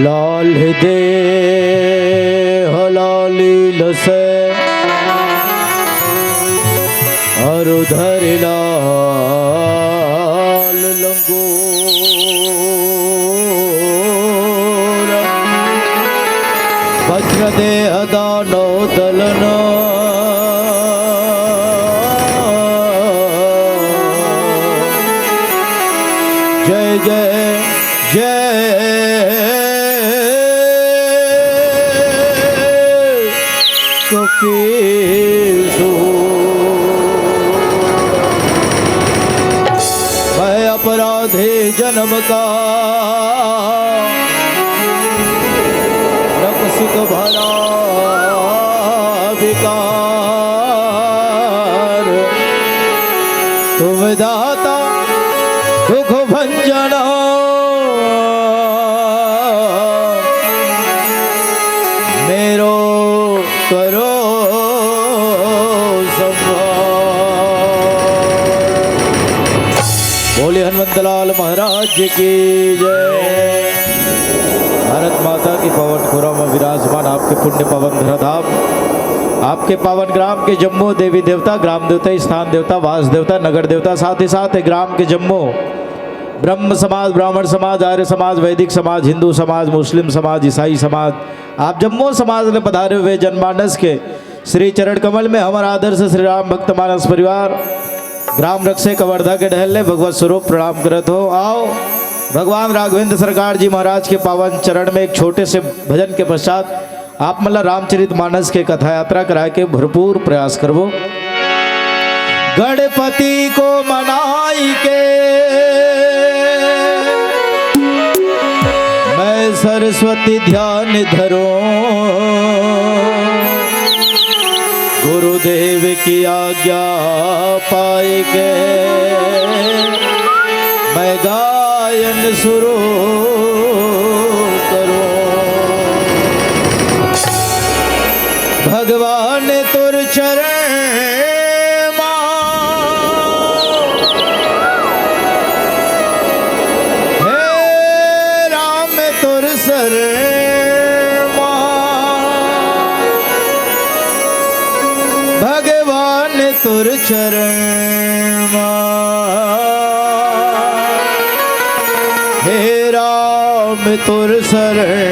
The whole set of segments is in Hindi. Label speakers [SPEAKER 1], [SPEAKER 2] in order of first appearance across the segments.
[SPEAKER 1] लाल दे हलाली लसे और उधर लाल लंगूर वज्र दे दानो दलना जय जय जय मैं अपराधी जन्म का रक्षक भला विकार तुम दाता दुख भंजना मेरो करो बोले हनुमंतलाल महाराज की जय। भारत माता की पवन खुरा में विराजमान आपके पुण्य पवन धराधाम आपके पावन ग्राम के जम्मू देवी देवता ग्राम देवता स्थान देवता वास देवता नगर देवता साथ ही साथ ग्राम के जम्मू ब्रह्म समाज ब्राह्मण समाज आर्य समाज वैदिक समाज हिंदू समाज मुस्लिम समाज ईसाई समाज आप जम्मू समाज में पधारे हुए जनमानस के श्री चरण कमल में हमारा आदर्श श्री राम भक्त मानस परिवार ग्राम रक्षे कवर्धा के ढहले भगवत स्वरूप प्रणाम करत हो। आओ भगवान राघवेंद्र सरकार जी महाराज के पावन चरण में एक छोटे से भजन के पश्चात आप मतलब रामचरित मानस के कथा यात्रा करा के भरपूर प्रयास करवो। गणपति को मनाई के मैं सरस्वती ध्यान धरो गुरुदेव की आज्ञा पाए के मैं गायन शुरू करो। भगवान तुर चरण हे राम तुर शरण भगवान तुर चरण हे राम तुर शरण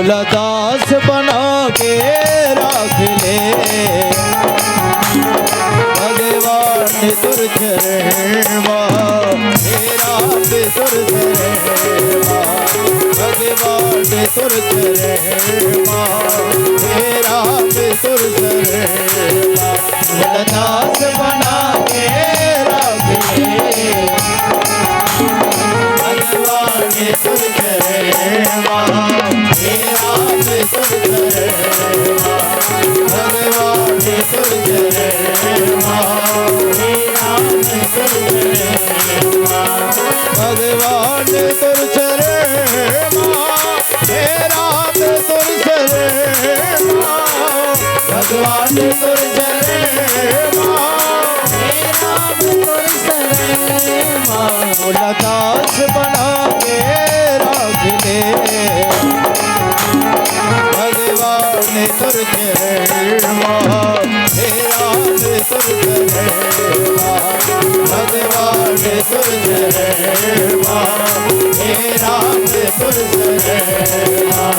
[SPEAKER 1] मोला दास बना के रख ले भगवान तुर चरणवा मेरा तुर चरणवा भगवान तुर चरणवा मेरा तुर चरणवा मोला दास बना के रख ले भगवान तुर चरणवा मेरा तुर चरणवा भगवान तुर चरणवा मेरा तुर चरणवा भगवान तुर चरणवा मेरा तुर चरणवा भगवान तुर चरणवा मेरा तुर चरणवा मोला दास बना के रख ले भगवान तुर चरणवा मेरा तुर चरणवा भगवान तुर चरणवा मेरा तुर चरणवा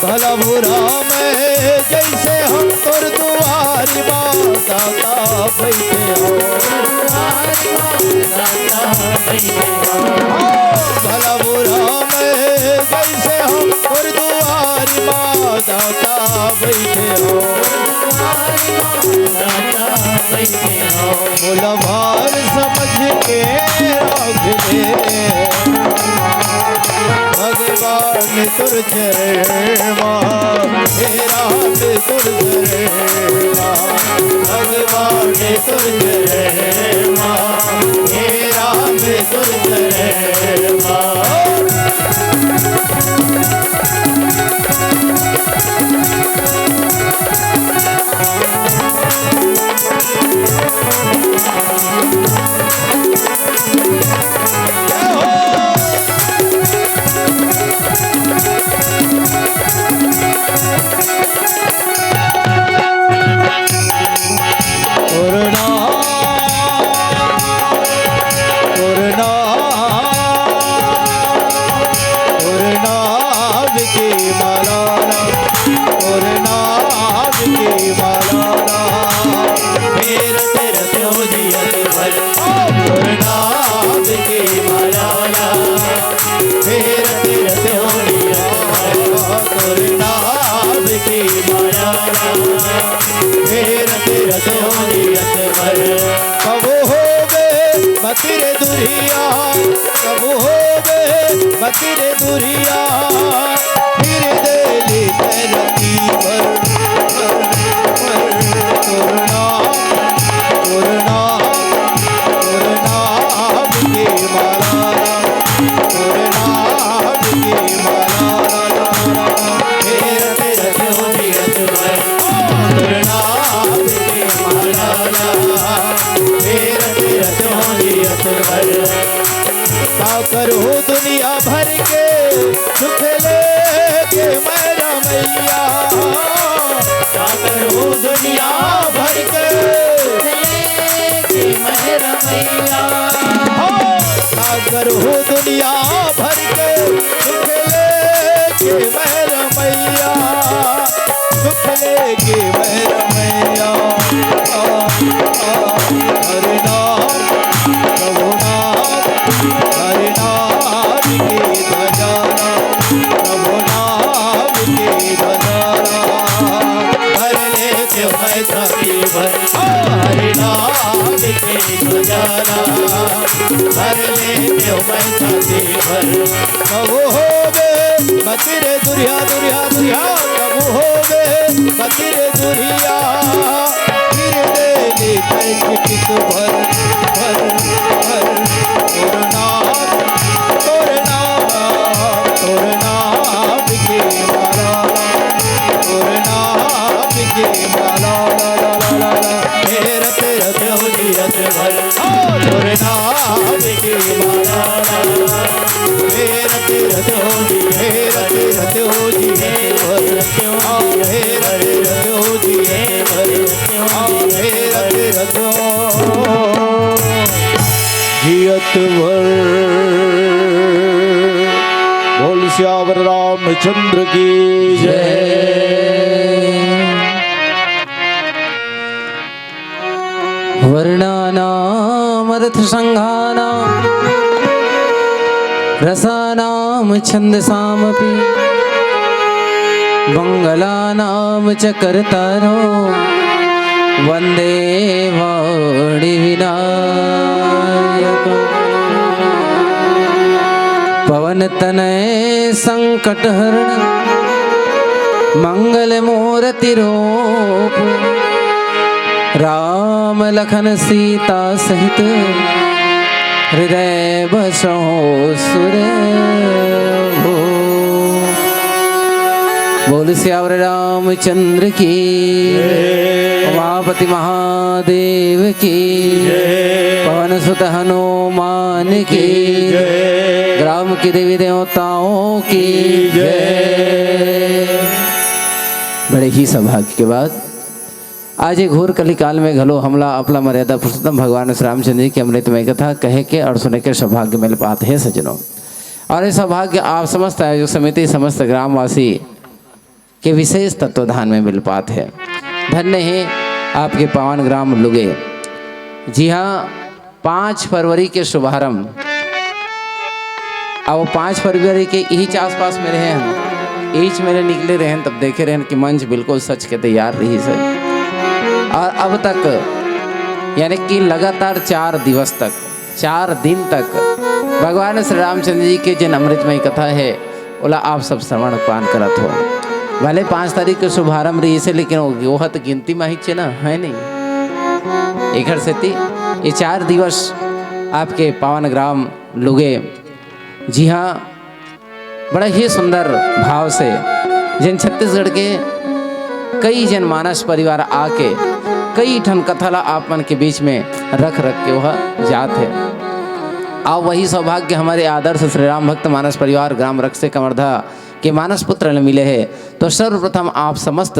[SPEAKER 1] भला बुरा में जैसे हम तुर दुआरी दाता बैठे हो भला बुरा में जैसे हम तुर दुआरी दाता बैठे हो मोला भार समझ के रख ले भगवान तुर चरणवा मेरा तुर चरणवा भगवान तुर चरणवा मेरा तुर चरणवा मतिरे दुरिया कबू हो गे मतिरे दुरिया फिर देली धरती पर तुरना तुरना तुरना के माला तुरना के माला फिर तेरा जोड़ियत पर तुरना के माला फिर तेरा जोड़ियत पर का करो दुनिया भर के सुख लेके मेरा मैया का करो दुनिया भर के मेरा मैया का करो दुनिया भर के सुख लेके मेरा मैया सुख लेके मेरा मैया हरे नाम प्रभु नाम हरे नाम की ध्वजाना प्रभु नाम की ध्वजाना हर लेते मैं छाती भर हरे नाम की ध्वजाना हर लेते मैं छाती भर कबू हो गे मतिरे दुरिया दुरिया दुरिया कबू हो गे मतिरे दुरिया फिर दे कित भर भर भर तोर नाम की माला तोर नाम की माला ला ला ला ला तेरा तेरा जोड़ियत दो जियत भर। बोल सियावर रामचंद्र की जय।
[SPEAKER 2] वर्णानामर्थ संघानां रसानां छन्दसामपि मंगलानां च कर्तारो वन्दे वाणिविनायकम्। पवनतनय संकटहरण मंगलमूर्तिरूप राम लखन सीता सहित हृदय बसो सुर हो। बोल सियावर रामचंद्र की उमापति महादेव की पवन सुत हनुमान की ग्राम की देवी देवताओं की जय। बड़े ही सौभाग्य के बाद आज एक घोर कलिकाल में घलो हमला अपना मर्यादा पुरुषोत्तम भगवान श्री रामचंद्र जी की अमृतमय कथा कहे के और सुने के सौभाग्य मिल पाते हैं सज्जनों। और ये सौभाग्य आप समस्त आयोजक समिति समस्त ग्रामवासी के विशेष तत्वधान में मिल पाते हैं। धन्य है आपके पावन ग्राम लुगे। जी हाँ, 5 फरवरी के शुभारंभ अब 5 फरवरी के यही आसपास में रहे हैं, ईच मेरे निकले रहे हैं, तब देखे रहे कि मंच बिल्कुल सच के तैयार रही से। और अब तक यानी कि लगातार 4 दिवस तक 4 दिन तक भगवान श्री रामचंद्र जी के जिन अमृतमय कथा है बोला आप सब श्रवण पान करत हो। भले 5 तारीख के शुभारंभ रही से, लेकिन वो तो गिनती में ही ना है नहीं एक से थी। ये 4 दिवस आपके पावन ग्राम लुगे जी हाँ बड़ा ही सुंदर भाव से जिन छत्तीसगढ़ के कई जनमानस परिवार आके कई ठन कथाला आप मन के बीच में रख के वह जात है। और वही सौभाग्य हमारे आदर्श श्री राम भक्त मानस परिवार ग्राम रक्षे कमरधा के मानस पुत्र ने मिले हैं। तो सर्वप्रथम आप समस्त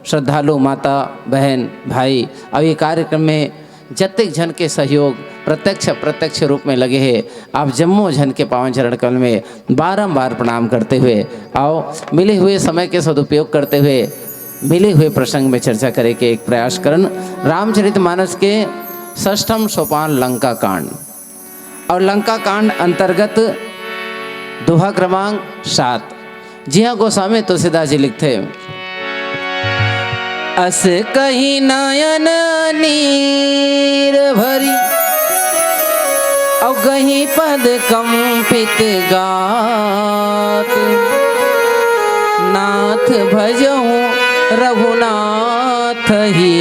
[SPEAKER 2] श्रद्धालु माता बहन भाई अब ये कार्यक्रम में जतिक जन के सहयोग प्रत्यक्ष रूप में लगे हैं। आप जम्मो जन के पावन चरण कमल में बारंबार प्रणाम करते हुए आओ मिले हुए समय के सदुपयोग करते हुए मिले हुए प्रसंग में चर्चा करे के एक प्रयास करन। रामचरितमानस के 6ठम सोपान लंका कांड और लंका कांड अंतर्गत दोहा क्रमांक 7। जी हाँ, गोस्वामी तुलसीदास जी लिखते अस कहीं नयन नीर भरी और कहीं पद कंपित गात नाथ भजहूँ रघुनाथ ही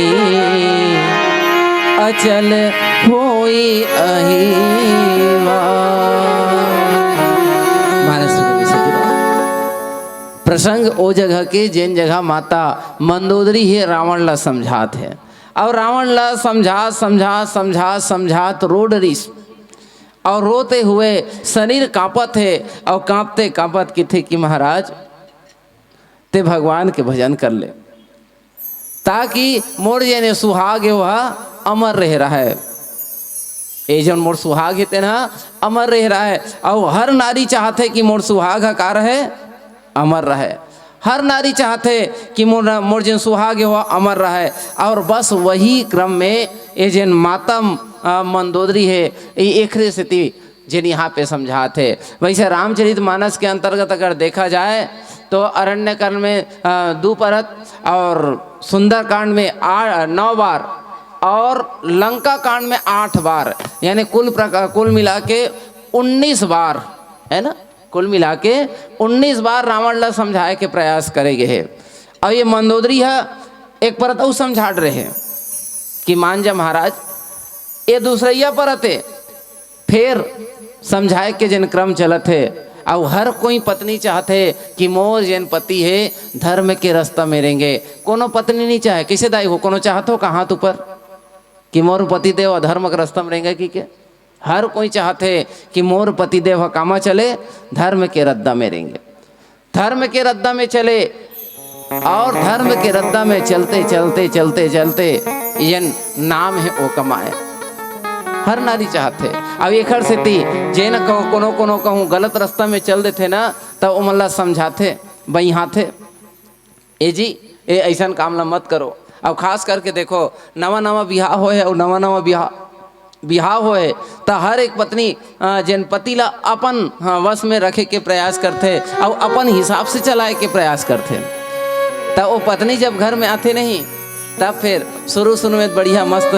[SPEAKER 2] अचल होई अहिवा। प्रसंग ओ जगह के जिन जगह माता मंदोदरी है रावण ला समझात है और रावण ला समझात रोड रिस और रोते हुए शरीर कांपत है और कांपते कांपत की थे कि महाराज ते भगवान के भजन कर ले ताकि मोर जेने सुहाग है वह अमर रह रहा है। ये जो मोर सुहाग है तेना अमर रह रहा है और हर नारी चाहते कि मोर सुहाग का रहे अमर रहे। हर नारी चाहते कि मोर जिन सुहाग है वह अमर रहे। और बस वही क्रम में ये जिन माता मंदोदरी है ये एक स्थिति जिन यहाँ पे समझाते। वैसे रामचरितमानस के अंतर्गत अगर देखा जाए तो अरण्यकांड में 2 परत और सुंदरकांड में 9 बार और लंका कांड में 8 बार यानी कुल मिला के 19 बार है ना। कुल मिला के 19 बार रावण ला समझाए के प्रयास करेगे है। और ये मंदोदरी है एक परत और समझाट रहे कि मान जा महाराज ये दूसरैया परत है फिर समझाए के जन क्रम चलत है। और हर कोई पत्नी चाहते कि मोर जन पति है धर्म के रास्ता में रहेंगे। कोनो पत्नी नहीं चाहे किसे दाई हो कोनो चाहते हो का हाथ ऊपर कि मोर पति देव धर्म के रास्ता में रहेंगे कि क्या। हर कोई चाहते कि मोर पति देव कामा चले धर्म के रद्दा में रहेंगे। धर्म के रद्दा में चले और धर्म के रद्दा में चलते चलते चलते चलते यन नाम है वो कमाए। हर नारी चाहते अब एक से ती जे न कहूँ कोनो कहूँ गलत रास्ता में चल देते ना तब वो मतलब समझाते बइहाते ए जी ए ऐसा काम ला मत करो। अब खास करके देखो नवा बिहाव होए और नवा बिहाव होए तो हर एक पत्नी जन पति ला अपन वश में रखे के प्रयास करते और अपन हिसाब से चलाए के प्रयास करते। तब वो पत्नी जब घर में आते नहीं तब फिर शुरू में बढ़िया मस्त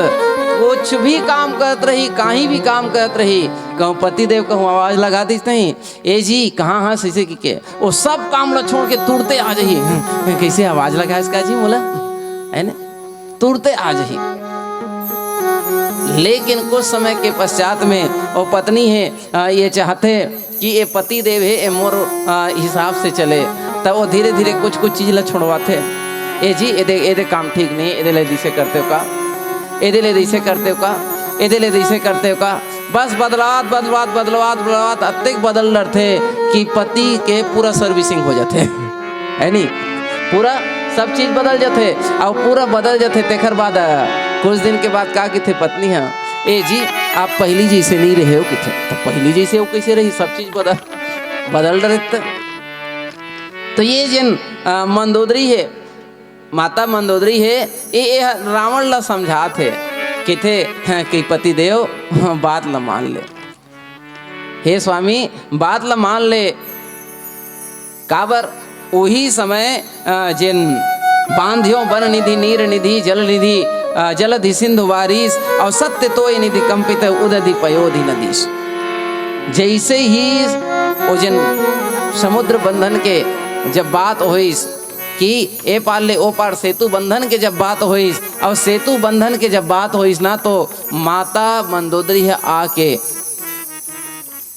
[SPEAKER 2] कुछ भी काम करत रही, कहीं भी काम करत रही, कहूँ पति देव कहूँ आवाज़ लगा दी नहीं ए जी कहाँ हाँ शीशे की के वो सब काम ला छोड़ के तुरते आ जाइए। कैसे आवाज़ लगा इसका जी बोला है ना, तुरते आ जाइए। लेकिन कुछ समय के पश्चात में वो पत्नी है ये चाहते कि ये पति देव है ये मोर हिसाब से चले, तब वो धीरे धीरे कुछ चीज़ ला छोड़वाते। ए जी ये काम ठीक नहीं, ये ले दिसे करते हो का, ये ले दिसे करते हो का, ये ले दिसे करते हो का। बस बदलवात अत्यधिक बदल रहे कि पति के पूरा सर्विसिंग हो जाते है नहीं, पूरा सब चीज़ बदल जाते और पूरा बदल जाते। तेखर बाद कुछ दिन के बाद कहा कि थे पत्नी हाँ ए जी आप पहली जैसे नहीं रहे हो कि थे, तो पहली जैसे वो कैसे रही, सब चीज़ बदल रहे। तो ये जिन मंदोदरी है माता मंदोदरी है ये रावण ला समझाते कि थे कि पति देव बात ला मान ले, हे स्वामी बात ला मान ले। काबर वही समय जिन बांधियों वन निधि नीर निधि जल निधि जलधि सिंधु वारिस और सत्य तोय निधि कंपित उदधि पयोधि नदीश। जैसे ही वो जिन समुद्र बंधन के जब बात होइस कि ए पार ले ओ पार सेतु बंधन के जब बात होइस और सेतु बंधन के जब बात होइस ना तो माता मंदोदरी है आके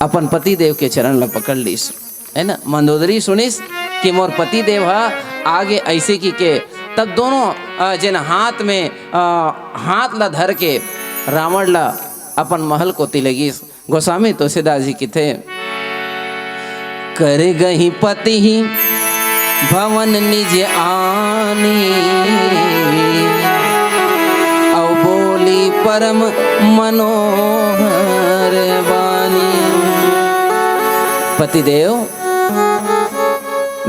[SPEAKER 2] अपन पति देव के चरण ला पकड़ लीस है ना। मंदोदरी सुनिस कि मोर पति देव है आगे ऐसे की के, तब दोनों जिन हाथ में हाथ ला धर के रावण ला अपन महल को तिलगिस। गोस्वामी तुलसीदास जी की थे कर गही पति ही भवन निज आनी औ बोली परम मनोहर वाणी। पतिदेव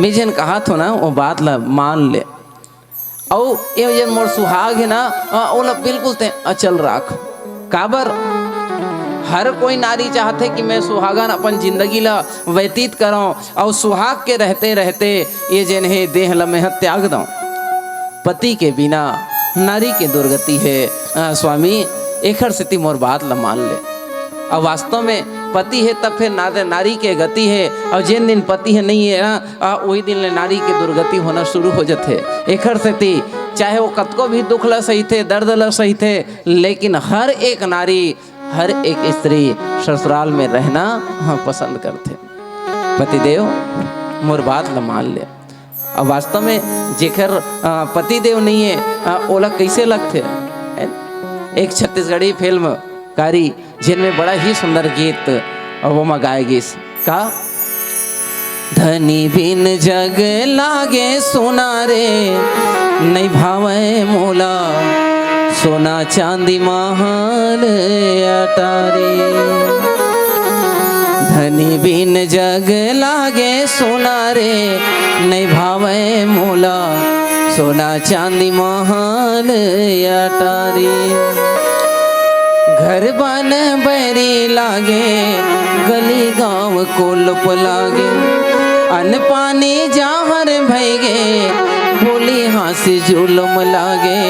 [SPEAKER 2] मैं जन कहा थो ना वो बात ला मान ले और ये जन मोर सुहाग है ना वो ला बिल्कुल ते अचल राख। काबर हर कोई नारी चाहते कि मैं सुहागन अपन जिंदगी ला व्यतीत करूं और सुहाग के रहते रहते ये जन है देह ला मैं त्याग दूं। पति के बिना नारी के दुर्गति है। स्वामी एखर से मोर बात ला मान ले। और वास्तव में पति है तब फिर नारी के गति है और जिन दिन पति है नहीं है ना वही दिन ले नारी के दुर्गति होना शुरू हो जाते। एखर से चाहे वो कतको भी दुख ला सही थे दर्द ला सही थे, लेकिन हर एक नारी हर एक स्त्री ससुराल में रहना पसंद करते। पतिदेव मोर बात ला मान ले। अब वास्तव में जेकर पतिदेव नहीं है ओला कैसे लगते। एक छत्तीसगढ़ी फिल्म कारी जिनमें बड़ा ही सुंदर गीत वो में गाए गीस का धनी बिन जग लागे सोना रे नहीं भावे मोला सोना चांदी महल अटारी। धनी बिन जग लागे सोना रे नहीं भावे मोला सोना चांदी महल अटारी। घर बन बैरी लागे गली गांव कोलप लागे अन्न पानी जाहर भैगे बोली हासी जुलम लागे।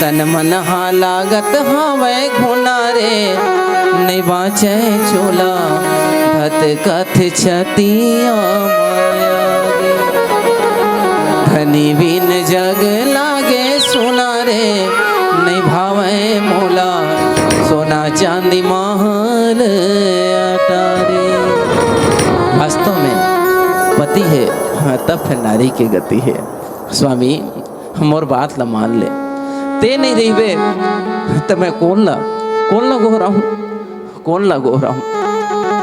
[SPEAKER 2] तन मन हा लागत हवे घुना रे नहीं बाचे चोला भत कथ छतिया माया रे। धनी बिन जग लागे सोना रे नहीं भावे मोला सोना चांदी महल अटारी। वास्तव में पति है तब फिर नारी की गति है। स्वामी मोर बात ला मान ले, ते नहीं रहीबे तो मैं कौन ला गोहरा हूँ।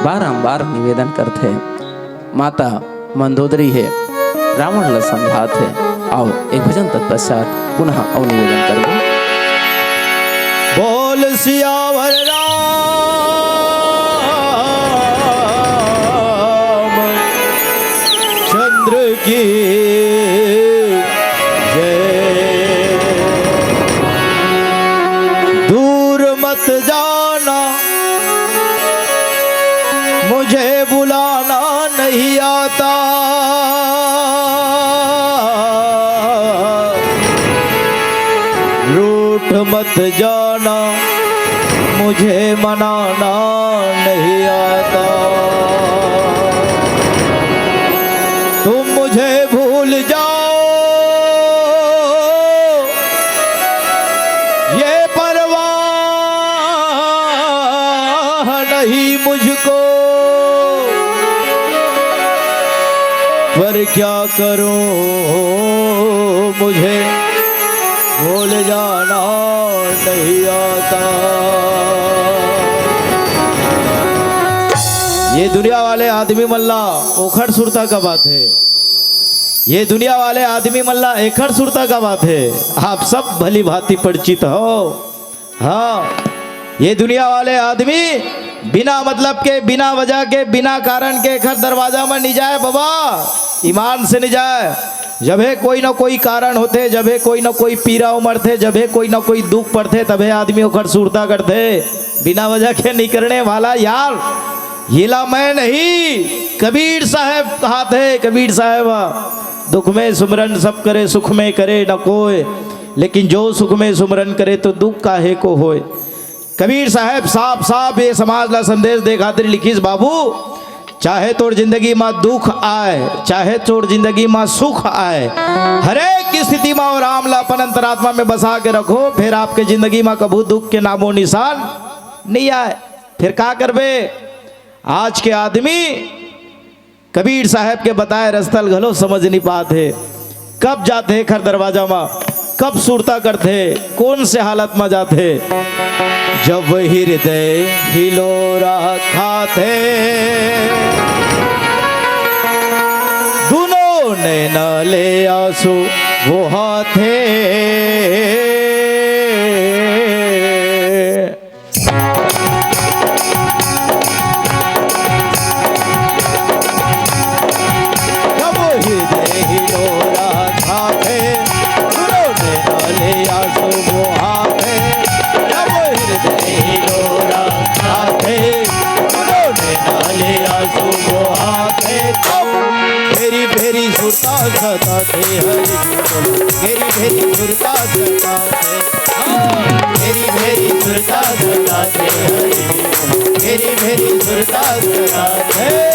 [SPEAKER 2] बारंबार निवेदन करते माता मंदोदरी है रावण ला समझाते। आओ एक भजन तत्पश्चात पुनः और निवेदन करूँ।
[SPEAKER 1] सियावर राम चंद्र की जय। दूर मत जाना मुझे बुलाना नहीं आता, रूठ मत जाना मुझे मनाना नहीं आता। तुम मुझे भूल जाओ ये परवाह नहीं मुझको, पर क्या करूं मुझे भूल जाना नहीं आता। ये दुनिया वाले आदमी मल्ला ओखड़ सुरता का बात है, ये दुनिया वाले आदमी मल्ला एखड़ सुरता का बात है। आप सब भली भांति परिचित हो। हाँ, ये दुनिया वाले आदमी बिना मतलब के, बिना वजह के, बिना कारण के एखड़ दरवाजा में नहीं जाए बाबा, ईमान से नहीं जाए। जब है कोई ना कोई कारण होते, जब है कोई ना कोई पीरा उमर थे, जब है कोई ना कोई दुख पड़ते, तबे आदमी ओखड़ सुरता करते। बिना वजह के नहीं करने वाला यार येला मैं नहीं, कबीर साहब कहा थे। कबीर साहब दुख में सुमरन सब करे, सुख में करे न कोय, लेकिन जो सुख में सुमरन करे तो दुख काहे को होए। कबीर साहब साफ साफ ये समाज ला संदेश दे खातिर लिखीस, बाबू चाहे तोड़ जिंदगी में दुख आए, चाहे तोड़ जिंदगी में सुख आए, हर एक स्थिति में और राम ला अपन अंतरात्मा में बसा के रखो, फिर आपके जिंदगी में कभी दुख के नामो निशान नहीं आए। फिर क्या करबे। आज के आदमी कबीर साहब के बताए रस्तल घलो समझ नहीं पाते, कब जाते खर दरवाजा में, कब सुरता करते, कौन से हालत में जाते। जब हृदय हिलोरा खाते दोनों ने न ले आंसू वो हाथे, सताते हरि मेरी मेरी सुरता सताते, मेरी मेरी सुरता सताते हरि मेरी मेरी सुरता सताते।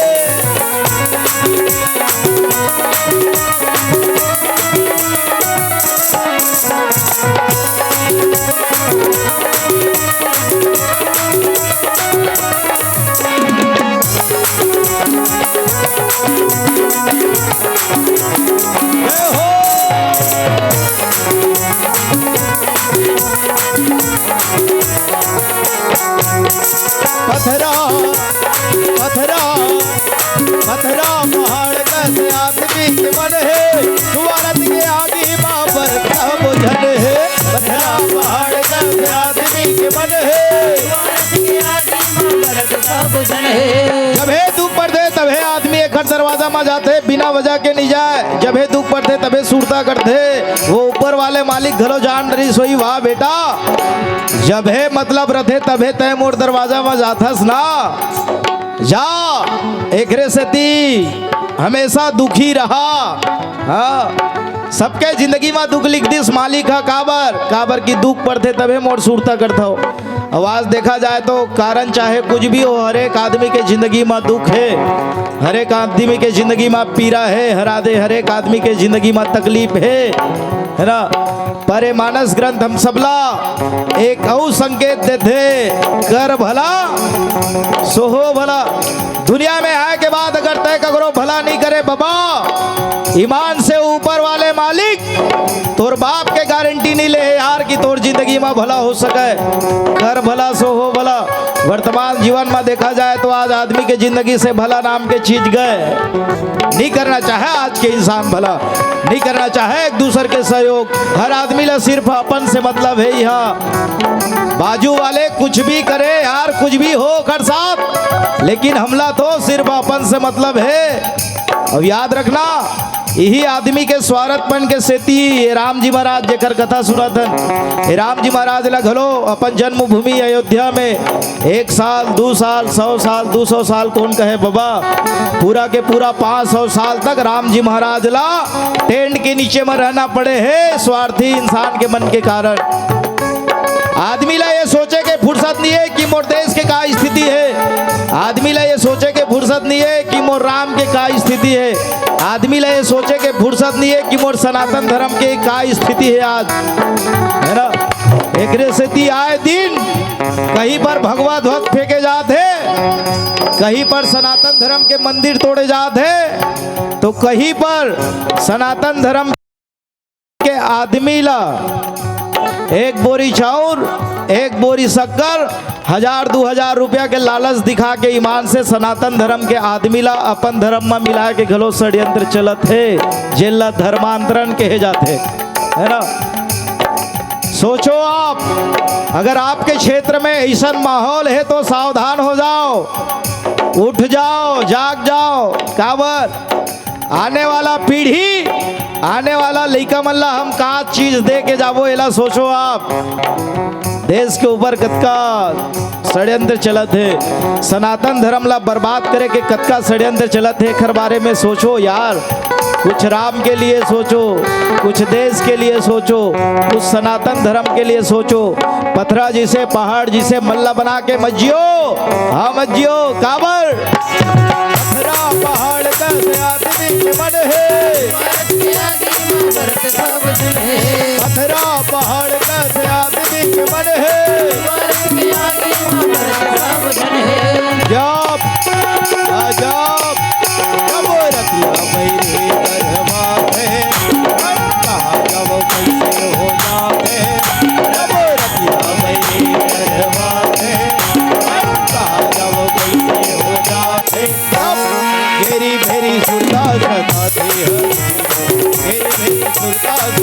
[SPEAKER 1] पथरा पथरा पथरा पहाड़ कैसे आदमी के मन है, सुवारत के आगे माँ पर क्या बुझन है। पथरा पहाड़ कैसे आदमी के मन है, जब है दुख पड़ते तबे आदमी एक दरवाजा में जाते, बिना वजह के नहीं जाए। जब है दुख पड़ते तबे सुरता करते, वो ऊपर वाले मालिक घरो जान रही सोई वाह बेटा। जब है मतलब रथे तबे तय मोर दरवाजा में जाथस ना जा, एक रेसती हमेशा दुखी रहा। हाँ, सबके जिंदगी में दुख लिख दिस मालिक है काबर, काबर की दुख पड़ते तबे मोर सुरता करता हो। आवाज देखा जाए तो कारण चाहे कुछ भी हो, हर एक आदमी के जिंदगी में दुख है, हर एक आदमी के जिंदगी में पीड़ा है, हर एक आदमी के जिंदगी में तकलीफ है ना। पर ये मानस ग्रंथ हम सबला एक और संकेत देते, कर भला सोहो भला। दुनिया में आए के बाद अगर तय करो भला नहीं करे बाबा, ईमान से ऊपर वाले मालिक तोर बाप के गारंटी नहीं ले, यार कि तोर जिंदगी में भला हो सके, कर भला सो हो भला। वर्तमान जीवन में देखा जाए तो आज आदमी के जिंदगी से भला नाम के चीज गए, नहीं करना चाहे आज के इंसान भला, नहीं करना चाहे एक दूसरे के सहयोग। हर आदमी ला सिर्फ अपन से मतलब है। यहाँ बाजू वाले कुछ भी करे यार, कुछ भी हो कर साथ, लेकिन हमला तो सिर्फ अपन से मतलब है। अब याद रखना, यही आदमी के स्वार्थपन के सेती ये राम जी महाराज जेकर कथा सुनत हन, राम जी महाराज ला घलो अपन जन्मभूमि अयोध्या में 1 साल 2 साल 100 साल 200 साल कौन कहे बाबा, पूरा के पूरा 500 साल तक राम जी महाराज ला टेंट के नीचे में रहना पड़े है, स्वार्थी इंसान के मन के कारण। आदमी ला ये सोचे के फुर्सत नहीं है कि मोर देश के का स्थिति है, आदमी ला ये सोचे के फुर्सत नहीं है कि मोर राम के का स्थिति है, आदमी ला ये सोचे के फुर्सत नहीं है कि मोर सनातन धर्म के का स्थिति है आज, है ना। एक स्थिति आए दिन कहीं पर भगवा ध्वज फेंके जाते, कहीं पर सनातन धर्म के मंदिर तोड़े जाते, तो कहीं पर सनातन धर्म के आदमी ला 1 बोरी चाउर 1 बोरी शक्कर 1000-2000 रुपया के लालच दिखा के ईमान से सनातन धर्म के आदमी ला अपन धर्म में मिला के घलो षड्यंत्र चलत है, जेला धर्मांतरण कहे जाते, है ना। सोचो आप, अगर आपके क्षेत्र में ऐसा माहौल है तो सावधान हो जाओ, उठ जाओ, जाग जाओ। काबर आने वाला पीढ़ी, आने वाला लइका मल्ला हम का चीज दे के जाबो, एला सोचो आप। देश के ऊपर कतका षड्यंत्र चलत है, सनातन धर्म ला बर्बाद करे के कतका षड्यंत्र चलत है, खर बारे में सोचो यार। कुछ राम के लिए सोचो, कुछ देश के लिए सोचो, कुछ सनातन धर्म के लिए सोचो। पथरा जिसे पहाड़ जिसे मल्ला बना के मत जियो, हाँ मत जियो। काबर पथरा पहाड़ का आदमी के मन है, पथरा पहाड़ का आदमी के मन है। जब अजब जब रतिया मेरे गरबा है, कहा जब कैसे हो जाते, जब रतिया मेरे गरबा है, कहा जब कैसे हो जाते। मेरी मेरी सुरता सताते हैं, मेरी सुरता सताते हैं,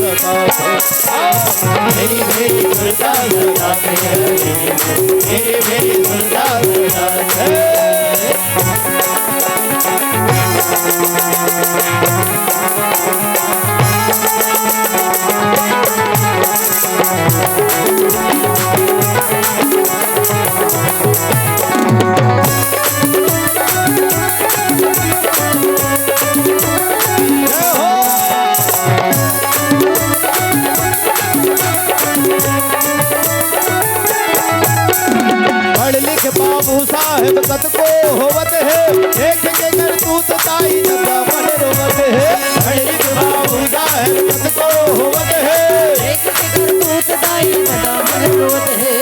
[SPEAKER 1] मेरी सुरता सताते हैं, मेरी सुरता सताते हैं। बाबू साहेब कत को होवत है, देख के कर तू ताई जगा मन रोवत है। पंडित बाबू साहेब कत को होवत है, देख के कर तू ताई जगा मन रोवत है।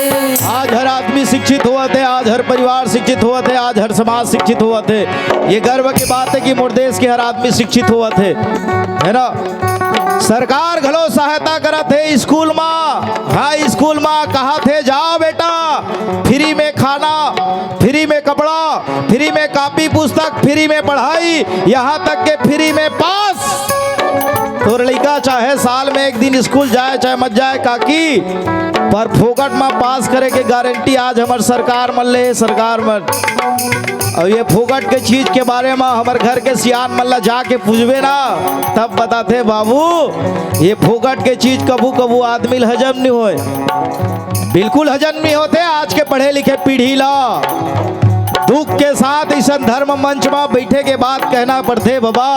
[SPEAKER 1] आज हर आदमी शिक्षित हुआ थे, आज हर परिवार शिक्षित हुआ थे, आज हर समाज शिक्षित हुआ थे। ये गर्व की बात है कि मोर देश के हर आदमी शिक्षित हुआ थे, है ना। सरकार घलो सहायता करत है स्कूल में, हाई स्कूल में कहा थे जाओ बेटा, फ्री में खाना, फ्री में कपड़ा, फ्री में कॉपी पुस्तक, फ्री में पढ़ाई, यहाँ तक के फ्री में पास। तो लड़का चाहे साल में 1 दिन स्कूल जाए चाहे मत जाए काकी, पर फोकट में पास करे के गारंटी आज हमार सरकार मन ले, सरकार मन। और ये फोकट के चीज के बारे में हमारे घर के सियान मल्ला जाके पूछबे ना, तब बताते बाबू ये फोकट के चीज कबू कबू आदमी हजम नहीं होए, बिल्कुल हजम नहीं होते। आज के पढ़े लिखे पीढ़ी ला दुख के साथ इस धर्म मंच में बैठे के बाद कहना पड़ते बाबा,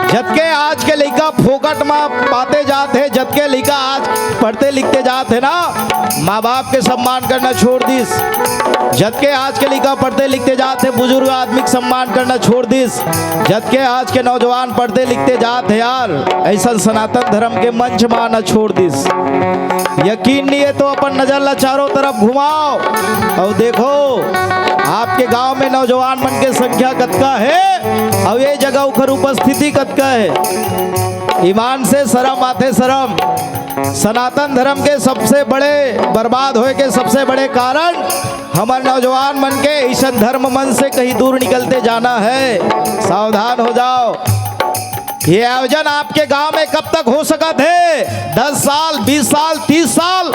[SPEAKER 1] जबकि आज के लड़का फोकट में पाते जाते, जबकि लड़का आज पढ़ते लिखते जाते ना, माँ बाप के सम्मान करना छोड़ दिस। जबकि आज के लड़का पढ़ते लिखते जाते, बुजुर्ग आदमी का सम्मान करना छोड़ दिस। जबकि आज के नौजवान पढ़ते लिखते जाते यार, ऐसा सनातन धर्म के मंच में आना छोड़ दिस। यकीन नहीं है तो अपन नजर ला चारों तरफ घुमाओ और देखो आपके गांव में नौजवान मन के संख्या कतका है और ये जगह उखर उपस्थिति कतका है। ईमान से शर्म आते शर्म, सनातन धर्म के सबसे बड़े बर्बाद होए के सबसे बड़े कारण हमारे नौजवान मन के ऐसा धर्म मन से कहीं दूर निकलते जाना है। सावधान हो जाओ। ये आयोजन आपके गांव में कब तक हो सका थे? 10 साल, 20 साल, 30 साल,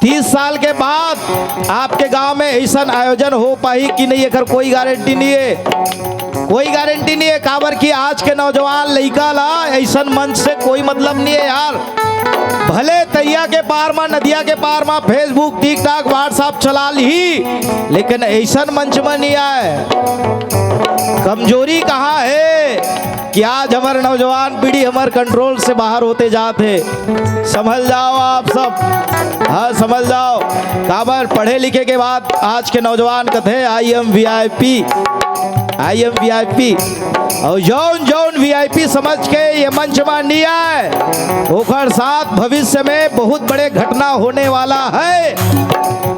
[SPEAKER 1] 30 साल के बाद आपके गांव में ऐसा आयोजन हो पाई कि नहीं, अगर कोई गारंटी नहीं है, कोई गारंटी नहीं है। काबर की आज के नौजवान लड़का ला ऐसा मंच से कोई मतलब नहीं है यार। भले तैया के पार में, नदिया के पार में फेसबुक, टिकटॉक, व्हाट्सएप चला ली, लेकिन ऐसा मंच में नहीं आए। कमजोरी कहाँ है कि आज हमारे नौजवान पीढ़ी हमारे कंट्रोल से बाहर होते जाते। समझ जाओ आप सब, हाँ समझ जाओ। काबर पढ़े लिखे के बाद आज के नौजवान कथे I am VIP, I am VIP, और जौन जौन VIP समझ के ये मंच में नहीं आए, ओकर साथ भविष्य में बहुत बड़े घटना होने वाला है।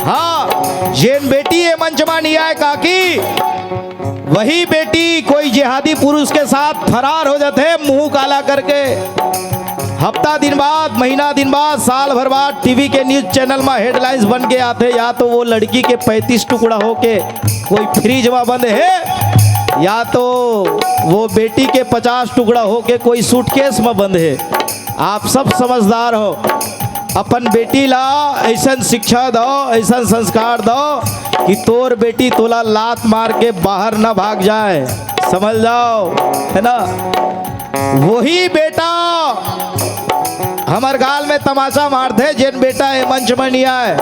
[SPEAKER 1] हाँ, जेन बेटी ये मंच में नहीं आए काकी, वही बेटी कोई जिहादी पुरुष के साथ फरार हो जाते मुंह काला करके। हफ्ता दिन बाद, महीना दिन बाद, साल भर बाद टीवी के न्यूज चैनल में हेडलाइंस बन के आते, या तो वो लड़की के 35 टुकड़ा होके कोई फ्रिज में बंद है, या तो वो बेटी के 50 टुकड़ा होके कोई सूटकेस में बंद है। आप सब समझदार हो, अपन बेटी ला ऐसा शिक्षा दो, ऐसा संस्कार दो कि तोर बेटी तोला लात मार के बाहर ना भाग जाए। समझ जाओ, है ना। वही बेटा हमार गाल में तमाशा मारते जेन बेटा ये मंच में नहीं आए।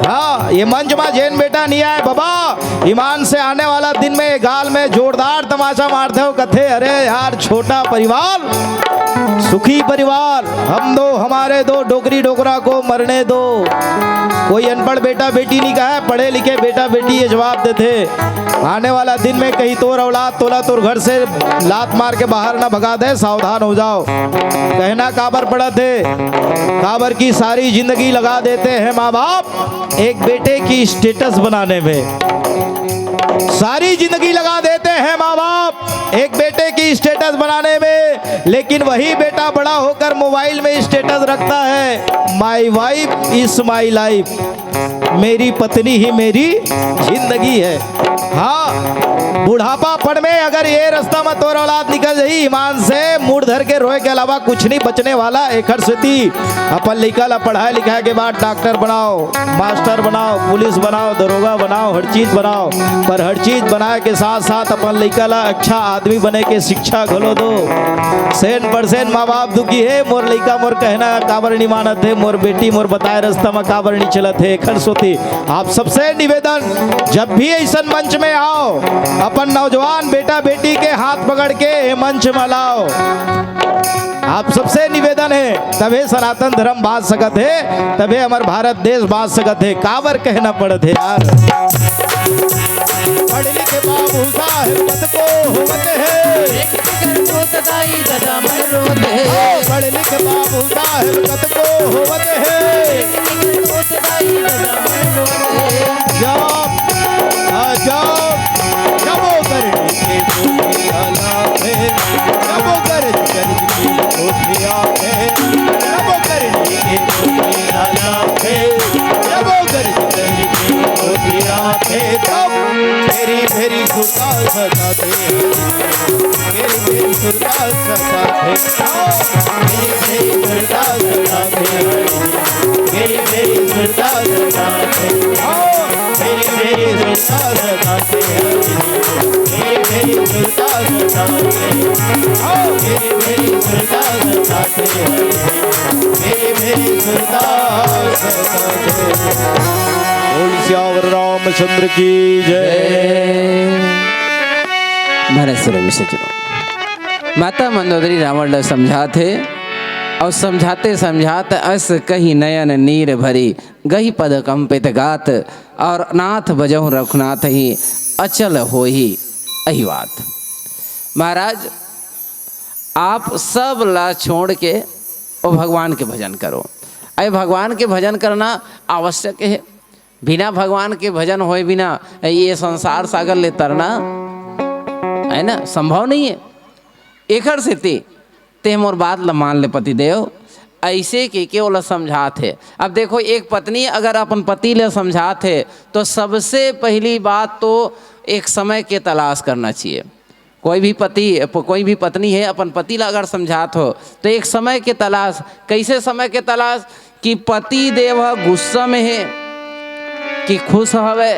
[SPEAKER 1] हाँ, ये मंच में जेन बेटा नहीं आए बाबा, ईमान से आने वाला दिन में गाल में जोरदार तमाशा मारते हो, कथे अरे यार छोटा परिवार सुखी परिवार, हम दो हमारे दो, डोगरी डोगरा को मरने दो। कोई अनपढ़ बेटा बेटी नहीं कहा है, पढ़े लिखे बेटा बेटी ये जवाब देते। आने वाला दिन में कहीं तोर औलाद तोला तोर घर से लात मार के बाहर ना भगा दे। सावधान हो जाओ। कहना काबर पड़ा थे, काबर की सारी जिंदगी लगा देते हैं माँ बाप एक बेटे की स्टेटस बनाने में, सारी जिंदगी लगा देते हैं माँ बाप एक बेटे की स्टेटस बनाने में, लेकिन वही बेटा बड़ा होकर मोबाइल में स्टेटस रखता है my wife is my life, मेरी पत्नी ही मेरी जिंदगी है। हाँ, बुढ़ापा पड़ में अगर ये रास्ता में तोर औलाद निकल जाई ईमान से, मुड़ धर के रोए के अलावा कुछ नहीं बचने वाला। एक स्थिति अपन लिखा ला पढ़ाई लिखाई के बाद डॉक्टर बनाओ, मास्टर बनाओ, पुलिस बनाओ, दरोगा बनाओ, हर चीज बनाओ, पर हर चीज बनाए के साथ साथ अपन लिखा ला अच्छा आदमी बने के शिक्षा घलो दो। 100% माँ बाप दुखी है, मोर लड़का मोर कहना काबर नहीं मानत है, मोर बेटी मोर बताए रास्ता में काबर नहीं चलत है। खर सोती आप सबसे निवेदन, जब भी ऐसा मंच में आओ अपन नौजवान बेटा बेटी के हाथ पकड़ के मंच में लाओ। आप सबसे निवेदन है, तबे सनातन धर्म बांच सकत है, तबे हमार भारत देश बांच सकत है। काबर कहना पड़त है यार। पढ़ लिखे बाबू साहेब पद को होवत है, पढ़ लिखे बाबू साहेब पद को होवत है। जबो करनी के टोपिया लागे, जबो करनी की टोपिया है, जबो करनी के टोपिया लागे, जबो करनी की टोपिया है। तब मेरी मेरी सुरताल सजाते, मेरी मेरी सुरताल सजाते, मेरी मेरी सुरताल सजाते, मेरी मेरी सुरताल सजाते, मेरी मेरी सुरताल सजाते, मेरी मेरी सुरताल सजाते, मेरी मेरी सुरताल सजाते, मेरी मेरी सुरताल सजाते। बोल सियावर रामचंद्र की जय।
[SPEAKER 2] महाराज सचनो माता मंदोदरी रावण समझाते और समझाते समझाते अस कही नयन नीर भरी, गही पद कंपित गात, और नाथ बजहु रघुनाथ ही अचल हो ही अहिवात। महाराज आप सब ला छोड़ के ओ भगवान के भजन करो। अरे भगवान के भजन करना आवश्यक है, बिना भगवान के भजन होए बिना ये संसार सागर ले तरना है ना, संभव नहीं है। एकर से ते मोर बात ल मान ले पति देव। ऐसे के ओला समझात है। अब देखो, एक पत्नी अगर अपन पति ले समझात है तो सबसे पहली बात तो एक समय के तलाश करना चाहिए। कोई भी पत्नी है अपन पति ला अगर समझात हो तो एक समय के तलाश। कैसे समय के तलाश? कि पति देव गुस्सा में है कि खुश हवे,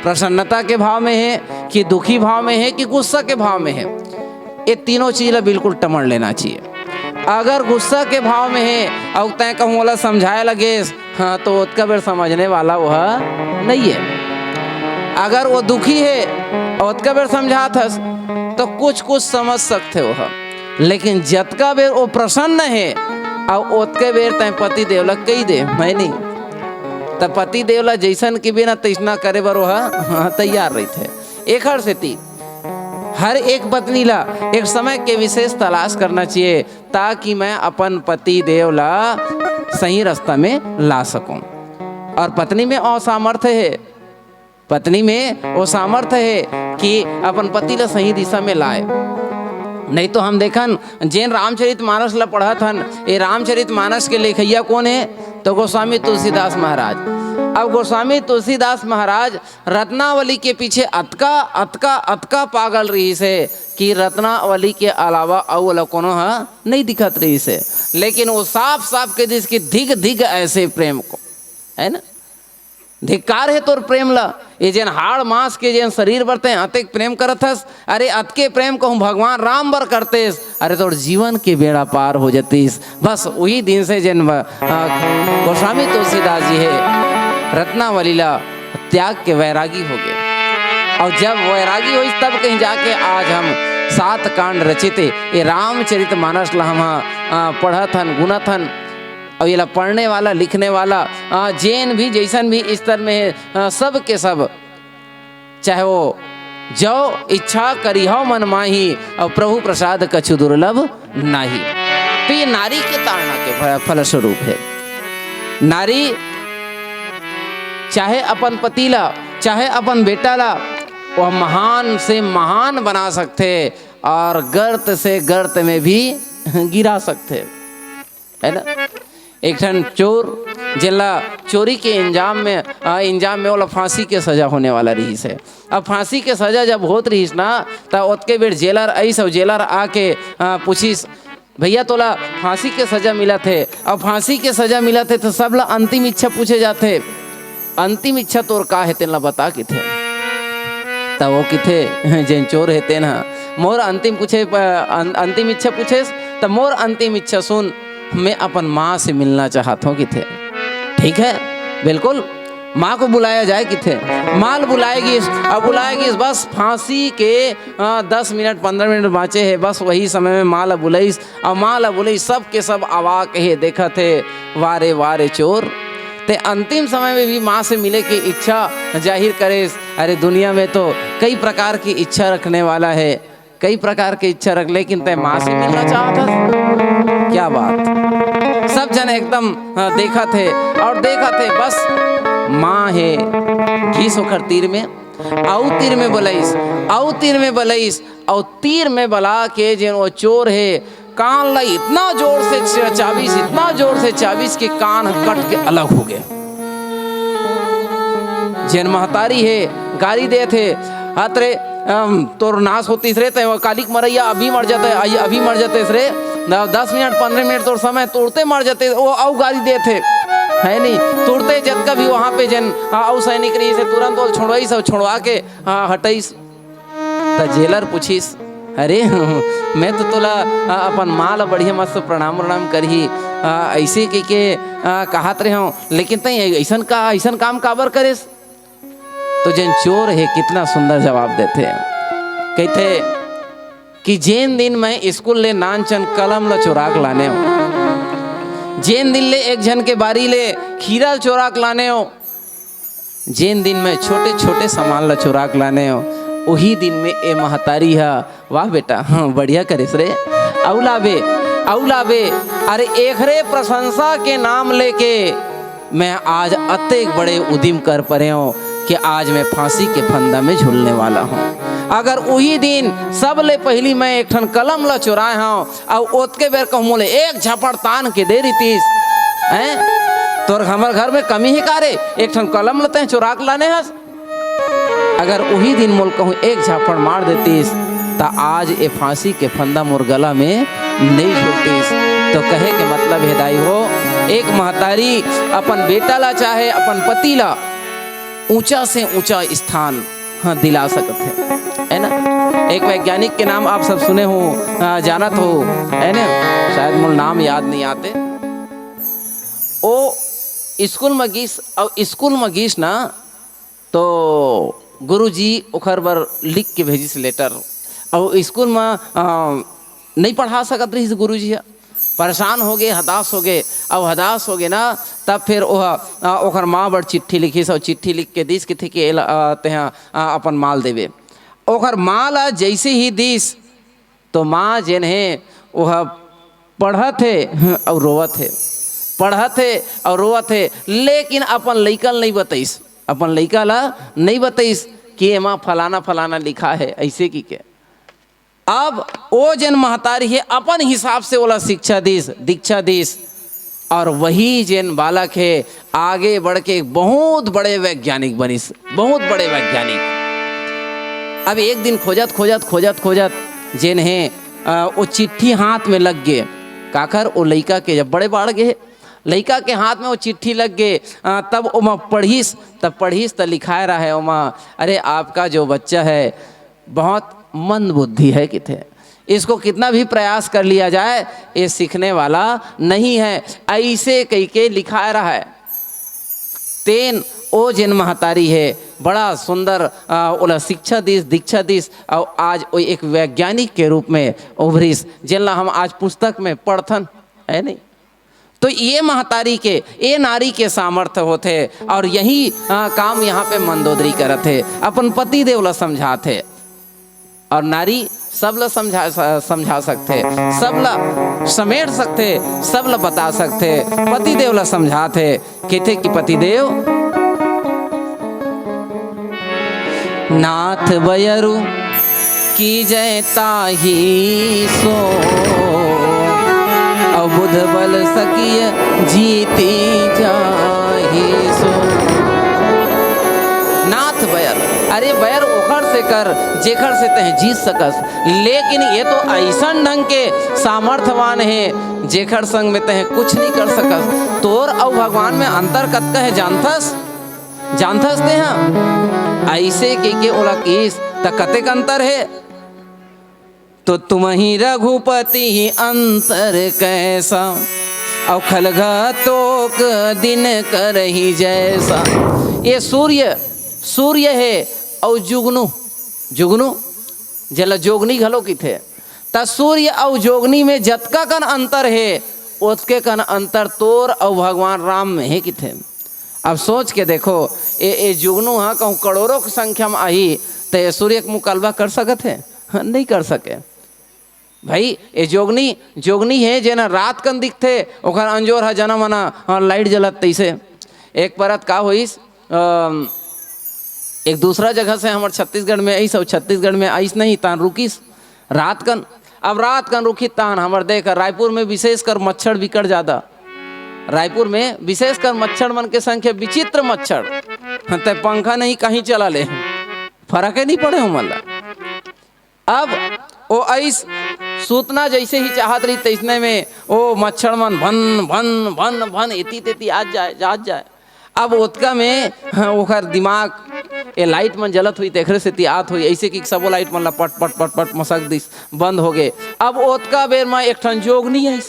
[SPEAKER 2] प्रसन्नता के भाव में है कि दुखी भाव में है कि गुस्सा के भाव में है। ये तीनों चीज़ बिल्कुल टमड़ लेना चाहिए। अगर गुस्सा के भाव में है और तय कहूँ वाला समझाए लगे, हाँ, तो उसका बेर समझने वाला वह नहीं है। अगर वो दुखी है और उसका बेर समझात हस तो कुछ समझ सकते वह, लेकिन जतका बेर वो प्रसन्न है और ओतके बेर तय पति देवला कही दे मैं नहीं, तब पति देवला जैसन की बिना तैसना करे बर वह तैयार रहते। एक हर से हर एक पत्नी ला एक समय के विशेष तलाश करना चाहिए ताकि मैं अपन पति देव ला सही रास्ता में ला सकूं। और पत्नी में वो सामर्थ्य है, पत्नी में वो सामर्थ्य है कि अपन पति ला सही दिशा में लाए। नहीं तो हम देखन जैन रामचरित मानस ला पढ़ा थन, ये रामचरित मानस के लेखैया कौन है? तो गोस्वामी तुलसीदास महाराज। अब गोस्वामी तुलसीदास महाराज रत्नावली के पीछे अतका पागल रही से कि रत्नावली के अलावा और कोनो नहीं दिखत रही से, लेकिन वो साफ के जिसकी धिग ऐसे प्रेम को, है ना, धिक्कार है तोर प्रेम ला। ये जन हाड़ मांस के जन शरीर बरते अतेक प्रेम करत हस, अरे अतके प्रेम कहूँ भगवान राम बर करतेस, अरे तोर जीवन के बेड़ा पार हो जतीस। बस वही दिन से जन गोस्वामी तुलसीदास जी है रत्नावली ला त्याग के वैरागी हो गए। और जब वैरागी हुई तब कहीं जाके आज हम 7 कांड रचित ये रामचरित मानस ला हम पढ़त हन, गुनत हन। और ये पढ़ने वाला लिखने वाला जैन भी जैसन भी स्तर में है, सब के सब चाहे वो जो इच्छा करी हो मन माही और प्रभु प्रसाद कछु दुर्लभ नाही। तो ये नारी के ताड़ना के फलस्वरूप है। नारी चाहे अपन पति ला चाहे अपन बेटा ला वह महान से महान बना सकते और गर्त से गर्त में भी गिरा सकते, है ना। एक ठन चोर जिला चोरी के इंजाम में वाला फांसी के सजा होने वाला रही से। अब फांसी के सजा जब होत रहीस ना तब ओतके बेर जेलर ऐस और जेलर आके पूछिस भैया तोला फांसी के सजा मिला थे। अब फांसी के सजा मिला थे तो सब ला अंतिम इच्छा पूछे जाते, अंतिम इच्छा तोर का है तेन ला बता कि थे। तब वो किथे जैन चोर है तेन मोर अंतिम इच्छा पूछे तब मोर अंतिम इच्छा सुन, मैं अपन माँ से मिलना चाहता हूँ कि थे। ठीक है, बिल्कुल माँ को बुलाया जाए कि थे। माँ बुलाएगी, अब बुलाएगी बस फांसी के 10 मिनट 15 मिनट बाँचे है, बस वही समय में माँ ला बुलाईस। और माँ ला बुलाई सब के सब आवा के देखा थे वारे वारे चोर। ते अंतिम समय में भी माँ से मिले की इच्छा जाहिर करे। अरे दुनिया में तो कई प्रकार की इच्छा रखने वाला है, कई प्रकार की इच्छा रख, लेकिन तय माँ से मिलना चाहता। क्या बात, सब जन एकदम देखा थे और देखा थे बस माँ है घी सोखर तीर में आउ तीर में बलैस और तीर में बला के जिन वो चोर है कान ला इतना जोर से चाबीस के कान कट के अलग हो गए। जिन महतारी है गाली दे थे हतरे तोर नाश होती रे तो कालिक मरैया अभी मर जाते रे 10 मिनट 15 मिनट तोर समय तोड़ते मर जाते। वो आउ गाली दे थे, है नहीं, तोड़ते जब कभी वहाँ पे जन आउ सैनिक रही से तुरंत वो छोड़वा के हटाईस। तो जेलर पूछीस अरे मैं तो तोला अपन माँ ला बढ़िया मस्त प्रणाम करही ऐसे के कहत रहे हूँ, लेकिन तई ऐसन काम काबर करेस। तो जन चोर है कितना सुंदर जवाब देते कहते कि जेन दिन मैं स्कूल ले नानचन कलम ला चोराक लाने हो, जेन दिन ले एक जन के बारी ले खीरा चोराक लाने हो, जेन दिन में छोटे छोटे सामान ला चोराक लाने हो, वही दिन में ए महतारी है वाह बेटा हाँ बढ़िया करेस रे औलाबे। अरे एकरे प्रशंसा के नाम लेके मैं आज अतेक बड़े उद्यम कर परे हूँ कि आज मैं फांसी के फंदा में झूलने वाला हूँ। अगर वही दिन सब ले पहली मैं एक ठन कलम ला चुराए हूँ और ओतके बेर कहूँ मोले एक झपड़ तान के दे रही हैं तोर हमारे घर में कमी ही कारे एक ठन कलम लते हैं चुरा के लाने हस। अगर वही दिन मोल कहूँ एक झापड़ मार देतीस तो आज ए फांसी के फंदा मोर गला में नहीं झूलतीस। तो कहे के मतलब हिदाई हो एक महतारी अपन बेटा ला चाहे अपन पति ला ऊंचा से ऊंचा स्थान हाँ दिला सकते है ना। एक वैज्ञानिक के नाम आप सब सुने हो जानत हो है ना, शायद मोल नाम याद नहीं आते। ओ स्कूल में गीस और स्कूल में गीस ना तो गुरुजी ओखर बर लिख के भेजिस लेटर और स्कूल में नहीं पढ़ा सकत रही गुरुजी परेशान हो गए हताश हो गए। अब हताश हो गए ना तब फिर ओखर माँ बड़ चिट्ठी लिखिस और चिट्ठी लिख के दिस कि थे कि तेहाँ अपन माल देवे। ओखर माँ ला जैसे ही दिस तो माँ जेन है वह पढ़त है और रोवत है, पढ़त है और रोवत है, लेकिन अपन लइकल नहीं बताइस, अपन लइका ला नहीं बताइस कि एमा फलाना फलाना लिखा है ऐसे की के। अब वो जन महतारी है अपन हिसाब से वाला शिक्षा दीस दीक्षा दीस और वही जन बालक है आगे बढ़ के बहुत बड़े वैज्ञानिक बनिस, बहुत बड़े वैज्ञानिक। अब एक दिन खोजत खोजत खोजत खोजत जेन है वो चिट्ठी हाथ में लग गए काकर वो लइका के जब बड़े बाढ़ गए लइका के हाथ में वो चिट्ठी लग गए तब ओमा पढ़िस तो लिखाया रहा है ओमा अरे आपका जो बच्चा है बहुत मंद बुद्धि है कि थे, इसको कितना भी प्रयास कर लिया जाए ये सीखने वाला नहीं है, ऐसे कह के लिखा रहा है। तेन ओ जिन महतारी है बड़ा सुंदर ओला शिक्षा दिस दीक्षा दिस और आज वो एक वैज्ञानिक के रूप में उभरिस जिनला हम आज पुस्तक में पढ़थन है नहीं। तो ये महतारी के ये नारी के सामर्थ्य होते और यही काम यहाँ पे मंदोदरी करते अपन पति देवला समझाते और नारी सबला समझा सकते, सबला समेट सकते, सबला बता सकते। पति देवला समझाते कहते कि पति देव नाथ बयरु की जय ताही सो और बुध बल सकिय जीती जाही सो। नाथ बयर अरे बैर ओखर से कर जेखर से तह जीत सकस, लेकिन ये तो ऐसा ढंग के सामर्थ्यवान है जेखर संग में तह कुछ नहीं कर सकस। तोर और भगवान में अंतर कतका है जानथस जानथस ते हाँ ऐसे के ओला कीस त कतेक अंतर है। तो तुम ही रघुपति ही अंतर कैसा और खलगा तोक दिन कर ही जैसा। ये सूर्य है और जुगनू जला जोगनी घलो की थे त सूर्य और जोगनी में जतका कन अंतर है उसके कन अंतर तोर और भगवान राम में है कि थे। अब सोच के देखो ये जुगनू हाँ कहूँ करोड़ों की संख्या में आई तो ये सूर्य के मुकाबला कर सकत है हाँ, नहीं कर सके भाई। ये जोगनी है जेना रात कन दिखते ओखर अंजोर है जना मना लाइट जलत तैसे। एक परत का होइस एक दूसरा जगह से हमारे छत्तीसगढ़ में आईस और छत्तीसगढ़ में आईस नहीं तान रुकीस रात कन। अब रात कन रुकी तान हमारे देख रायपुर में विशेषकर मच्छर बिकट ज़्यादा, रायपुर में विशेषकर मच्छर मन के संख्या विचित्र मच्छर तो पंखा नहीं कहीं चला ले फर्क ही नहीं पड़े हो मतलब। अब वो ऐस सूतना जैसे ही चाहत रही तैसने में ओ मच्छर मन भन भन भन भन इति तेती आज जाए। अब ओतका में ओखर दिमाग ये लाइट मन जलत हुई तेखरे से तियात हुई ऐसे कि सबो लाइट मन ला पट पट पट पट मसक दिस बंद हो गए। अब ओतका बेर में एक ठन जोगनी है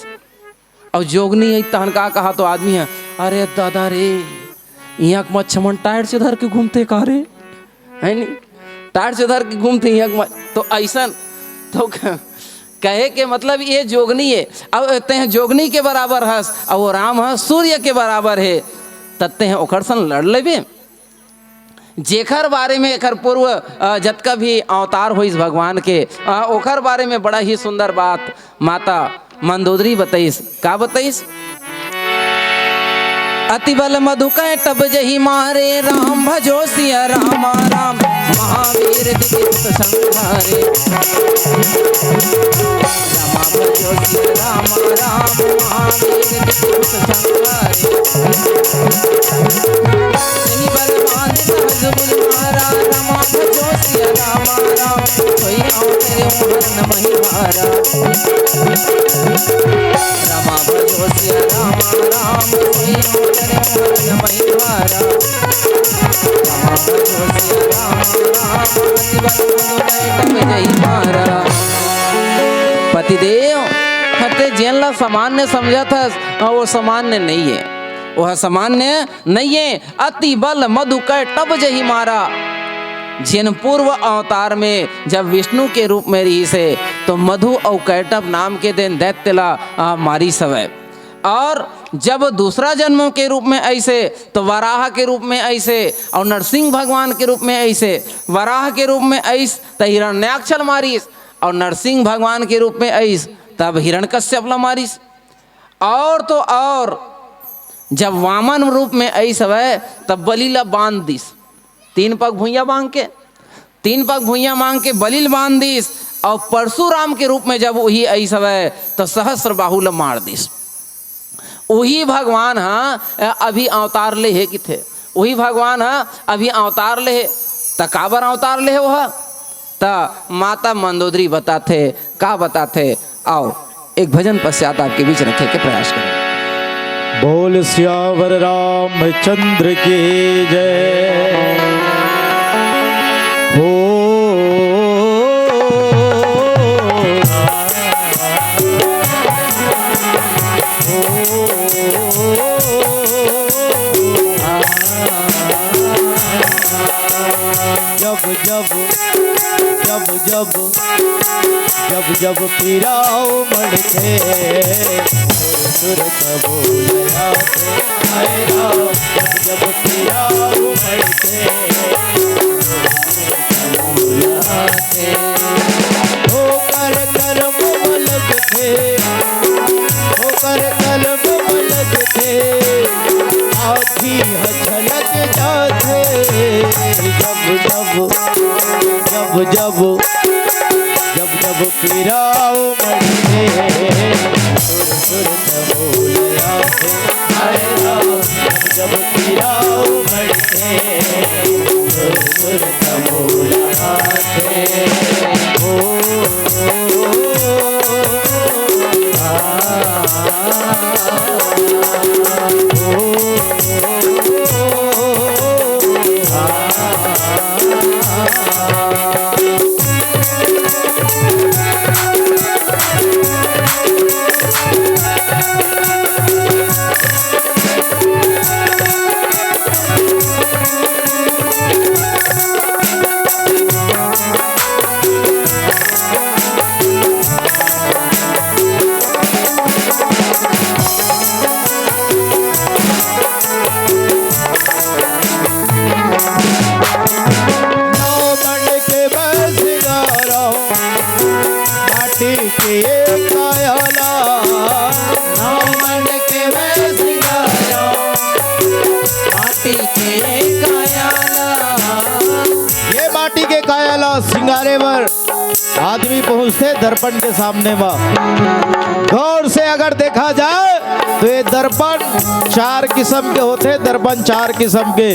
[SPEAKER 2] और जोगनी है तहन का कहा तो आदमी है अरे दादा रे यहाँ मच्छर मन टायर से धर के घूमते का रे है नहीं टायर से धर के घूमते यहाँ तो ऐसा तो कहे के मतलब ये जोगनी है। अब कहते हैं जोगनी के बराबर हस और वो राम है सूर्य के बराबर है तत्ते हैं ओखर सन लड़ लेबे। जेखर बारे में एकर पूर्व जतका भी अवतार होइस भगवान के ओखर बारे में बड़ा ही सुंदर बात माता मंदोदरी बताइस। का बताइस अति बल मधु कै टब जही मारे राम भजो सिया राम राम महावीर दिवित संहारे रामा भजो सिया राम राम महावीर दिवित संहारे जही बल मान सहज बुल मारा रामा भजो सिया राम राम कोई आओ तेरे मोहन मही भारा रामा भजो सिया राम राम कोई आओ तेरे मोहन मही भारा रामा भजो सिया राम राम अति बल मधु कै टब जही मारा। पतिदेव हते जेनला सामान्य समझा था वो सामान्य नहीं है, वह सामान्य नहीं है। अति बल मधु कै टब जही मारा। जिन पूर्व अवतार में जब विष्णु के रूप में रही से तो मधु और कैटब नाम के दिन दैत्यला मारी सवै, और जब दूसरा जन्मों के रूप में ऐसे तो वराह के रूप में ऐसे और नरसिंह भगवान के रूप में ऐसे। वराह के रूप में ऐस तो हिरण्याक्षल मारिस और नरसिंह भगवान के रूप में ऐस तब हिरण्यकश्यप ला मारिस। और तो और जब वामन रूप में ऐस है तब बलि ला बांध दिस, तीन पग भुइया मांग के बलिल बांध दिस। और परशुराम के रूप में जब वही ऐस है तो सहस्र बाहु ला मार दिस। वही भगवान हाँ अभी अवतार ले है कि थे, वही भगवान हाँ अभी अवतार ले है त काबर अवतार ले है वह त माता मंदोदरी बताते का बताते। आओ एक भजन पश्चात आपके बीच रखे के प्रयास करें।
[SPEAKER 1] बोल सियावर रामचंद्र की जय। हो जब पीराओ मड़के सुर बोलया जब पीराओ मड़के होकर कर्म मलग थे, होकर कर्म मलग थे आखी झलक जाते। जब पीराओ मड़के सुर बोलया जब पीराओ मड़के सुर बोलया सिंगारे पर आदमी पहुंचते दर्पण के सामने में। गौर से अगर देखा जाए तो ये दर्पण चार किस्म के होते। दर्पण चार किस्म के।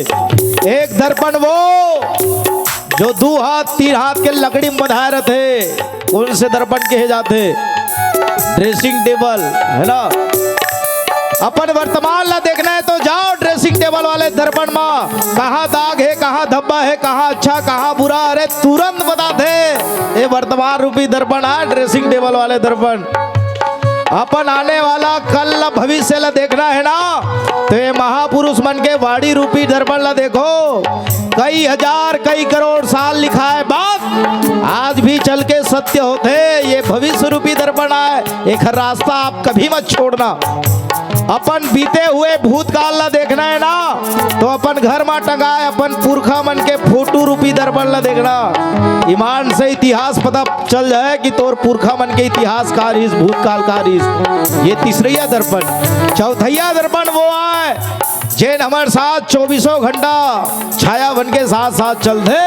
[SPEAKER 1] एक दर्पण वो जो 2 हाथ 3 हाथ के लकड़ी में बंधाए रहते, उनसे दर्पण कहे जाते। ड्रेसिंग टेबल है ना, अपन वर्तमान ला देखना है तो जाओ ड्रेसिंग टेबल वाले दर्पण में, कहाँ दाग है, कहाँ धब्बा है, कहाँ अच्छा कहाँ बुरा, अरे तुरंत बताते। ये वर्तमान रूपी दर्पण है, ड्रेसिंग टेबल वाले दर्पण। अपन आने वाला कल भविष्य ला देखना है ना तो ये महापुरुष मन के वाणी रूपी दर्पण ला देखो। कई हजार कई करोड़ साल लिखा है बात, आज भी चल के सत्य होते, ये भविष्य रूपी दर्पण है। एक रास्ता आप कभी मत छोड़ना। अपन बीते हुए भूतकाल ला देखना है ना, तो अपन घर में टंगाए अपन पुरखा मन के फोटो रूपी दर्पण ला देखना। ईमान से इतिहास पता चल जाए कि तोर पुरखा मन के इतिहास का रिस, भूतकाल का रिस। ये तीसरा दर्पण। चौथैया दर्पण वो है जैन हमारे साथ 24 घंटा छाया बन के साथ साथ चलते,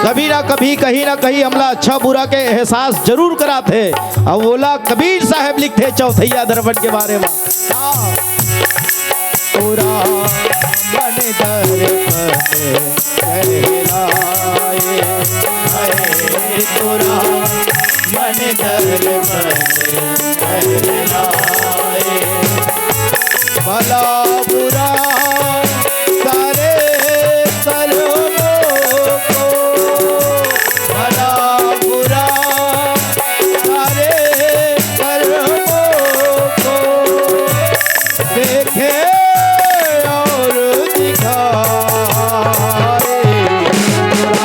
[SPEAKER 1] कभी ना कभी कहीं ना कहीं हमला अच्छा बुरा के एहसास जरूर कराते। अब बोला कबीर साहब लिखते चौथैया दर्पण के बारे में, पूरा मन दर्पण कहलाए, पूरा मन दर्पण कहलाए, भला बुरा सारे कर्मों को, भला बुरा सारे कर्मों को देखे और दिखाए, पूरा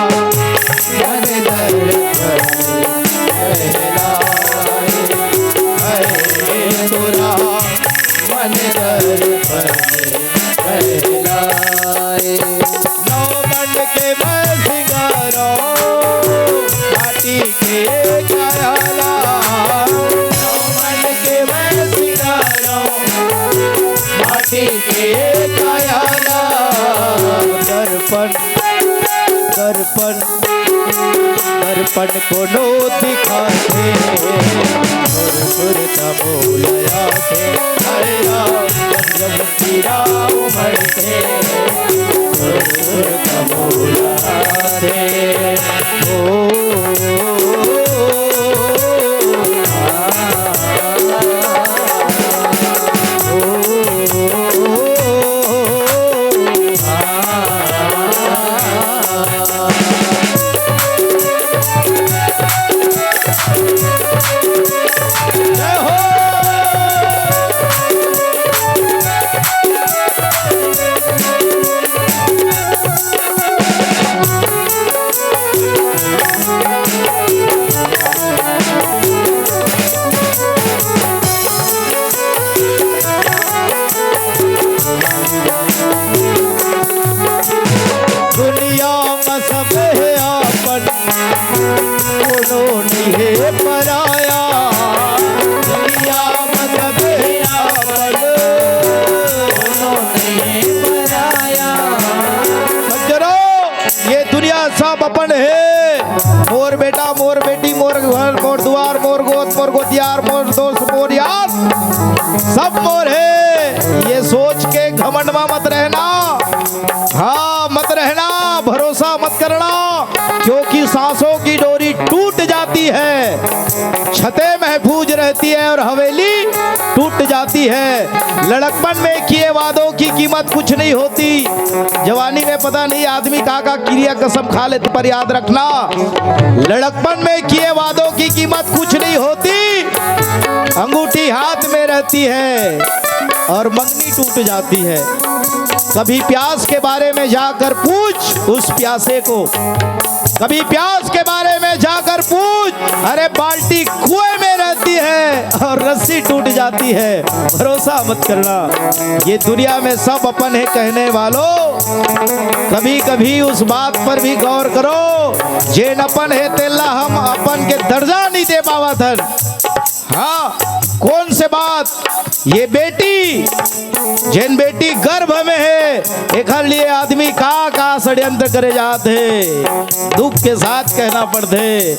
[SPEAKER 1] मन दर्पण कहलाए, पूरा मन दर्पण कहलाए। नौ मन के मैं सिंगारो माटी के कायाला, नौ मन के मैं सिंगारो माटी के कायाला, दर्पण दर्पण दर्पण को नो दिखाते, सुरता बोलया थे हरिया जब पीरा उमड़ते, सुरता बोलया थे सब अपन है। मोर बेटा मोर बेटी मोर घर मोर द्वार मोर गोद मोर गोतियार मोर दोस्त मोर यार सब मोर है। ये सोच के घमंड में मत रहना, हाँ मत रहना, भरोसा मत करना, क्योंकि सांसों की डोरी टूट जाती है, छतें महफूज रहती है और हवेली टूट जाती है। लड़कपन में किए वादों की कीमत कुछ नहीं होती, जवानी में पता नहीं आदमी का क्रिया कसम खा लेते, पर याद रखना लड़कपन में किए वादों की कीमत कुछ नहीं होती, अंगूठी हाथ में रहती है और मंगनी टूट जाती है। कभी प्यास के बारे में जाकर पूछ उस प्यासे को, कभी प्यास के बारे में जाकर पूछ, अरे बाल्टी कुएं में रहती है और रस्सी टूट जाती है, भरोसा मत करना। ये दुनिया में सब अपन है कहने वालों, कभी कभी उस बात पर भी गौर करो, जेन अपन है तेला हम अपन के दर्जा नहीं दे पावतन। हाँ कौन से बात, ये बेटी जिन बेटी गर्भ में है एक लिए आदमी का षड्यंत्र करे जाते, दुख के साथ कहना पड़ते।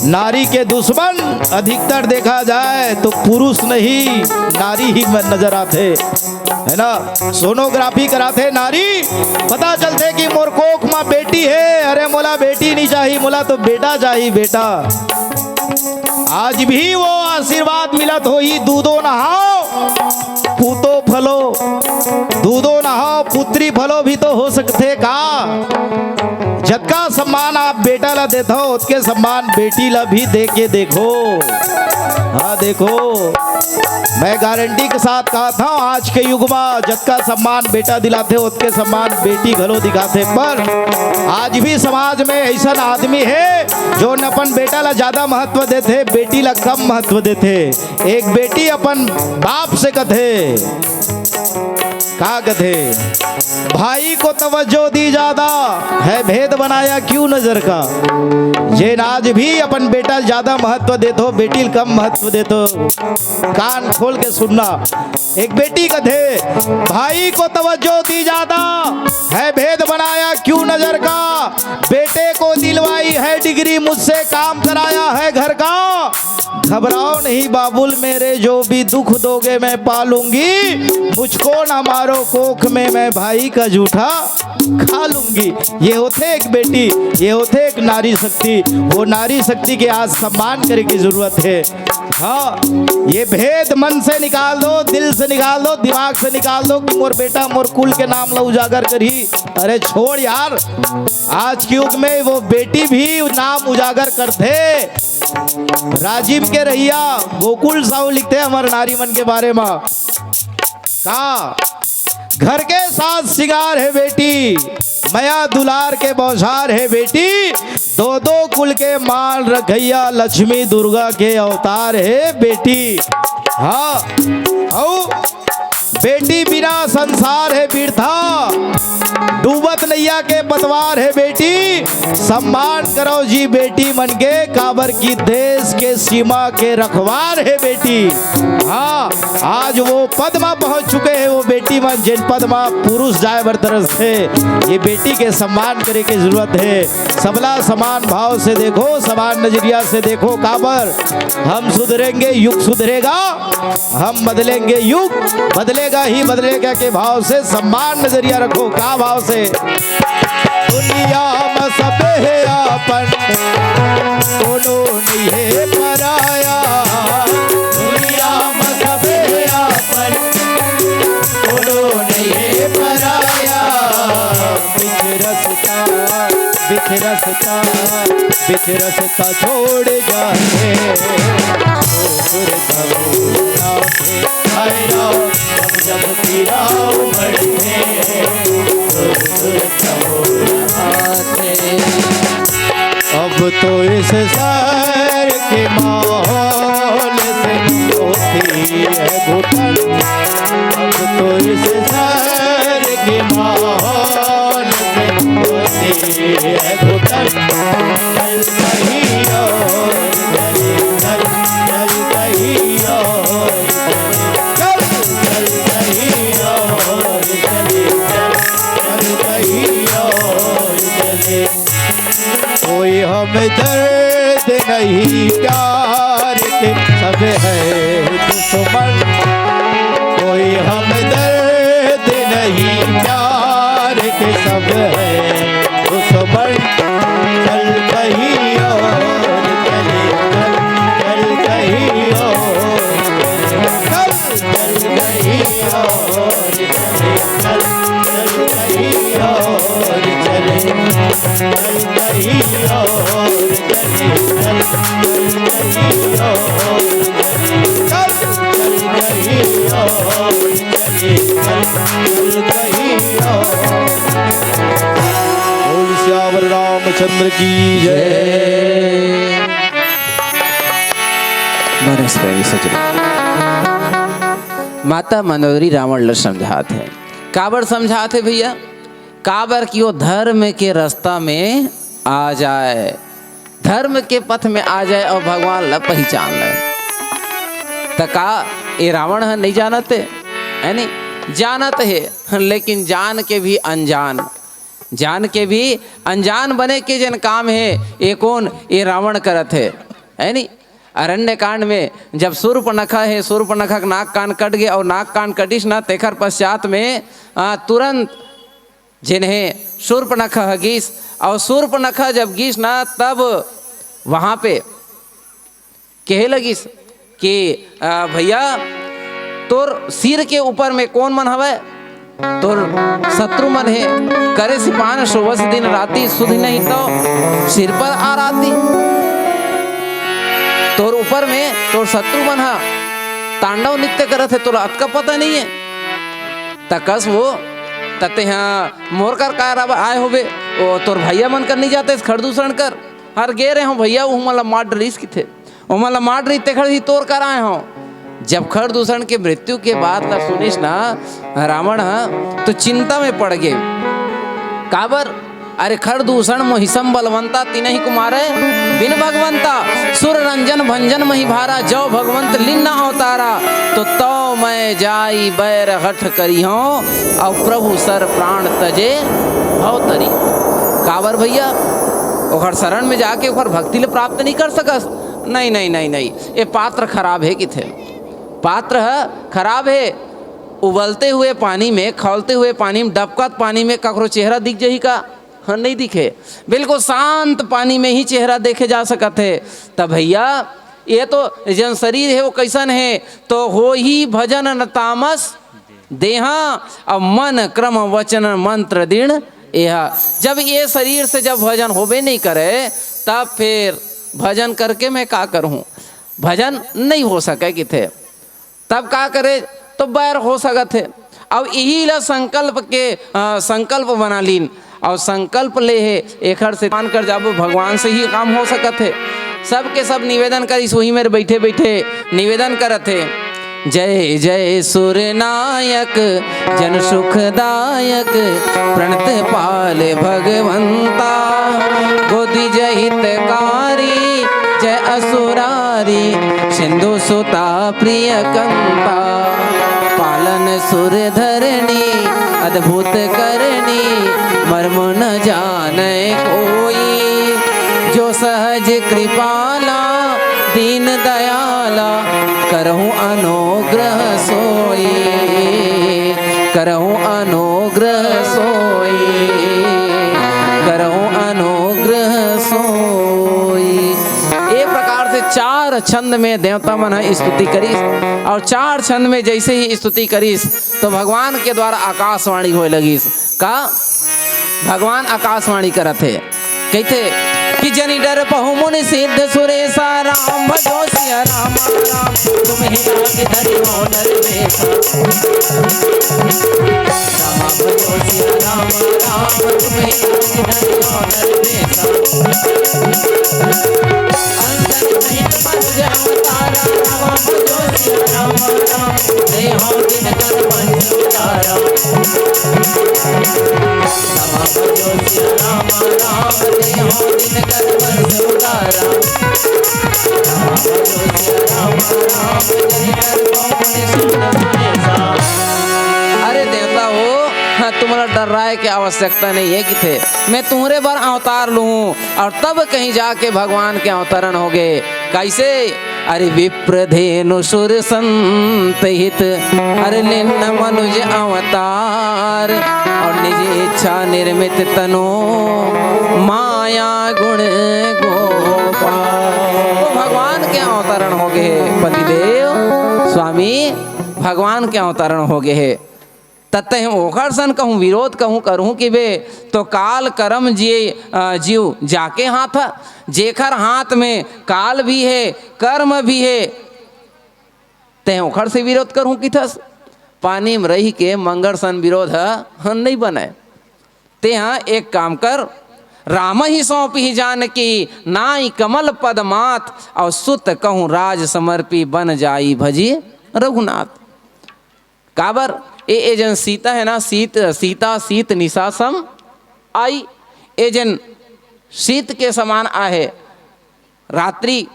[SPEAKER 1] नारी के दुश्मन अधिकतर देखा जाए तो पुरुष नहीं नारी ही नजर आते है ना। सोनोग्राफी कराते नारी, पता चलते कि मोर कोख माँ बेटी है, अरे मोला बेटी नहीं चाहिए, मोला तो बेटा चाहिए बेटा। आज भी वो आशीर्वाद मिलत हो ही, दूधो नहाओ पूतो फलो, दूधो नहाओ पुत्री फलो भी तो हो सकते का। जगका सम्मान आप बेटा ला देते हो, उसके सम्मान बेटी ला भी दे के देखो। हाँ देखो मैं गारंटी के साथ कहा था आज के युग में जतका सम्मान बेटा दिलाते उतके सम्मान बेटी घलो दिखाते, पर आज भी समाज में ऐसा आदमी है जो न अपन बेटा ला ज्यादा महत्व देते, बेटी ला कम महत्व देते। एक बेटी अपन बाप से कथे का कथे, भाई को तवज्जो दी ज्यादा है, भेद बनाया क्यों नजर का। जे आज भी अपन बेटा ज्यादा महत्व देतो, बेटी कम महत्व देतो। कान खोल के सुनना, एक बेटी कथे, भाई को तवज्जो दी ज्यादा है, भेद बनाया क्यों नजर का। बेटे को दिलवाई है डिग्री, मुझसे काम कराया है घर का। घबराओ नहीं बाबुल मेरे, जो भी दुख दोगे मैं पालूंगी। मुझको ना मारो कोख में, मैं भाई का जूठा खा लूंगी। ये होते एक बेटी, ये होते एक नारी शक्ति। वो नारी शक्ति के आज सम्मान करने की जरूरत है। हाँ, ये भेद मन से निकाल दो, दिल से निकाल दो, दिमाग से निकाल दो कि मोर बेटा मोर कुल के नाम ला उजागर करी। अरे छोड़ यार, आज के युग में वो बेटी भी नाम उजागर करते। राजीव के रैया गोकुल साहू लिखते हैं हमारे नारी मन के बारे में का, घर के साथ सिंगार है बेटी, मया दुलार के बौछार है बेटी। दो दो कुल के मान रखैया, लक्ष्मी दुर्गा के अवतार है बेटी। हाँ, औ बेटी बिना संसार है बिरथा, डूबत नैया के पतवार है बेटी। सम्मान करो जी बेटी मन के, काबर की देश के सीमा के रखवार है बेटी। हाँ, आज वो पद में पहुंच चुके हैं वो बेटी मन, जिन पद में पुरुष जाए बरतरस थे। ये बेटी के सम्मान करे की जरूरत है। सबला समान भाव से देखो, समान नजरिया से देखो, काबर हम सुधरेंगे युग सुधरेगा, हम बदलेंगे युग बदलेगा ही बदलेगा के भाव से सम्मान नजरिया रखो। का भाव से, दुनिया में सब है अपन, कोनो नहीं है पराया। दुनिया में सब है अपन, कोनो नहीं है पराया। बिखरसता छोड़ जाते, जब पीरा उमड़ते, अब तो इस शहर के माहौल से होती है घुटन। अब तो इस शहर के माहौल से होती है घुटन। चल कहीं और चले, चल चल कहीं और चल, चल कहीं और चले, चल चल कहीं और चले। कोई हमें दर्द नहीं प्यार के, सब है दुश्मन। कोई हमें दर्द नहीं प्यार के, सब है दुश्मन। चल कहीं और चले, चल चल कहीं और चल, चल कहीं और चले, चल चल कहीं और चले, चल कहीं और चले, चल चल कहीं और चले, चल चल कहीं और चले, चल चल कहीं और। बोल श्यावर रामचंद्र की जय।
[SPEAKER 2] माता मनोहरी रावण ल समझात है, काबर समझात है भैया, काबर की वो धर्म के रास्ता में आ जाए, धर्म के पथ में आ जाए और भगवान ला पहचान ले। तका ये रावण है नहीं जानते है, नहीं जानत है, लेकिन जान के भी अनजान, जान के भी अनजान बने के जन काम है ये कौन, ये रावण करत है नहीं। अरण्य कांड में जब शूर्पणखा है, शूर्पणखा का नाक कान कट गया और नाक कान कटिस ना, तेखर पश्चात में तुरंत जिन्हें शूर्पणखा हगीस, और शूर्पणखा जब गीस ना तब वहाँ पे कहे लगिस कि भैया तोर सिर के ऊपर में कौन मन हवे, तोर शत्रु मन है, करे सिपान सुबह से दिन राती सुध नहीं तो सिर पर आ राती, तोर ऊपर में तोर शत्रु मन हा। तांडव नृत्य करत है, तोला अतका पता नहीं है। तकस वो तते हाँ मोर कर कार अब आए होबे, ओ तोर भैया मन कर नहीं जाते खरदूषण कर, हर गे रहे हो भैया वो मला मार डरीस की थे, वो मला मार डरी ते खड़ी तोर कर आए हो। जब खरदूषण के मृत्यु के बाद ला सुनिस ना रावण तो चिंता में पड़ गए। काबर अरे खरदूषण मोहिसम बलवंता तिनहि कुमारे बिन भगवंता, सुर रंजन भंजन मही भारा, जो भगवंत लिन्ना अवतारा, तो मैं जाई बैर हठ करी हूँ और प्रभु सर प्राण तजे अवतरी। काबर भैया ओखर शरण में जाके ओखर भक्ति ले प्राप्त नहीं कर सकस। नहीं नहीं नहीं नहीं, ये पात्र खराब है कि थे, पात्र है खराब है। उबलते हुए पानी में, खौलते हुए पानी में, डबकत पानी में ककरो चेहरा दिख जाही का? हाँ नहीं दिखे। बिल्कुल शांत पानी में ही चेहरा देखे जा सकत है। तब भैया ये तो जन शरीर है वो कैसन है, तो हो ही भजन न तामस देहा और मन क्रम वचन मंत्र दृढ़ यह। जब ये शरीर से जब भजन होबे नहीं करे तब फिर भजन करके मैं का करूँ? भजन नहीं हो सके कि थे, तब का करे? तो बैर हो सकत है। अब यही ला संकल्प के संकल्प बना लीन और संकल्प ले है एखर से मान कर जाबो, भगवान से ही काम हो सकत है। सब के सब निवेदन करी, सोही मेरे बैठे बैठे निवेदन करत है। जय जय सुर नायक जन सुखदायक, प्रणत पाल भगवंता, गोदी जय हितकारी जय असुरारी, सिंधु सुता प्रिय कंता, पालन सुर धरणी अद्भुत करनी, मर्म न जाने कोई, जो सहज कृपाला दीन दयाला, करहूँ अनुग्रह सोई, करहूँ अनुग्रह सोई, करहूँ अनुग्रह सोई। एक प्रकार से चार छंद में देवता मन स्तुति करीस, और चार छंद में जैसे ही स्तुति करीस तो भगवान के द्वारा आकाशवाणी होए लगिस। का भगवान आकाशवाणी करत है, कहते कि जनी डर पहु मुनि सिद्ध सुरेशा, राम भजो सिया राम राम, तुम ही आगे धरि हो नरवेशा, राम भजो सिया राम राम, तुम ही आगे धरि हो नरवेशा, अंतर नहीं बन जाओ तारा, राम भजो सिया राम राम, देहो दिन कर बंधु तारा, राम भजो सिया राम राम, देहो दिन कर बंधु तारा, राम भजो सिया राम राम, जय कर पौने सुंदर सुरेशा। अरे देवता हो, हाँ तुम्हारा डर रहा है कि आवश्यकता नहीं है कि थे, मैं तुम्हारे बार अवतार लूँ और तब कहीं जाके भगवान के अवतरण हो गए। कैसे? अरे विप्रधेनु सुर संत हित, अरे लिन्न मनुज अवतार, और निज इच्छा निर्मित तनु माया गुण गोपाल। तो भगवान के अवतरण हो गए पतिदेव स्वामी, भगवान के अवतरण हो गए है। तत्ते हम ओखर सन कहूँ विरोध कहूँ करूँ कि बे तो काल कर्म जीव जाके हाथ, जेखर हाथ में काल भी है कर्म भी है, ते ओखर से विरोध करूँ कि थस? पानी में रही के मंगल सन विरोध हम नहीं बनाए। ते हाँ एक काम कर, राम ही सौंप ही जान की, नाई कमल पद मात, और सुत कहूँ राज समर्पी, बन जाई भजी रघुनाथ। काबर ए जन सीता है ना, सीता शीत निशा सम आई, ए जन शीत के समान आहे, रात्रि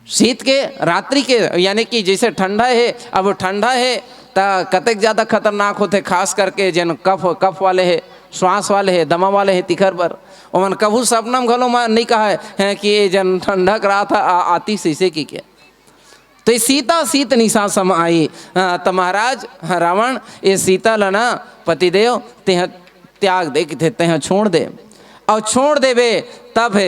[SPEAKER 2] शीत के रात्रि के, यानी कि जैसे ठंडा है, अब ठंडा है तो कतक ज़्यादा खतरनाक होते, खास करके जन कफ वाले है, श्वास वाले है, दमा वाले है तिखर पर। और कभू सपनम घलो में नहीं कहा है कि ये जन ठंडक रहा था आती शीशे की क्या, तो सीता शीत निशा सम आई। तो महाराज रावण ये सीता लना पतिदेव तेह त्याग दे कि तेह छोड़ दे, और छोड़ देवे तब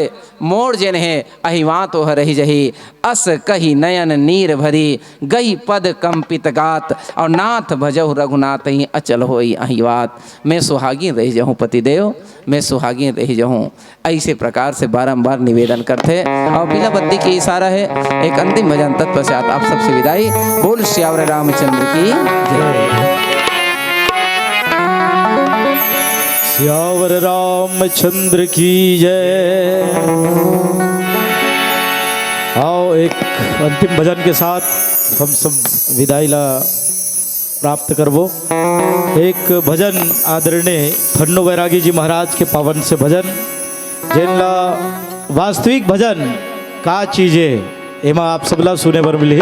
[SPEAKER 2] मोड़ जेन्हे अहिवा तो रही जही अस कही नयन नीर भरी गई पद कंपित गात और नाथ भजहु रघुनाथ ही अचल होई अहिवात। मैं सुहागिन रही जहूँ पतिदेव, मैं सुहागिन रही जहूँ, ऐसे प्रकार से बारंबार निवेदन करते। और बिना बत्ती की इशारा है एक अंतिम भजन तत्पश्चात आप सबसे विदाई। बोल श्यावर रामचंद्र की जय।
[SPEAKER 1] श्यावर रामचंद्र की जय। आओ एक अंतिम भजन के साथ हम सब विदाई ला प्राप्त करबो। एक भजन आदरणीय खन्नो बैरागी जी महाराज के पावन से भजन, जिनला वास्तविक भजन का चीजे एमा आप सबला सुने बर मिली।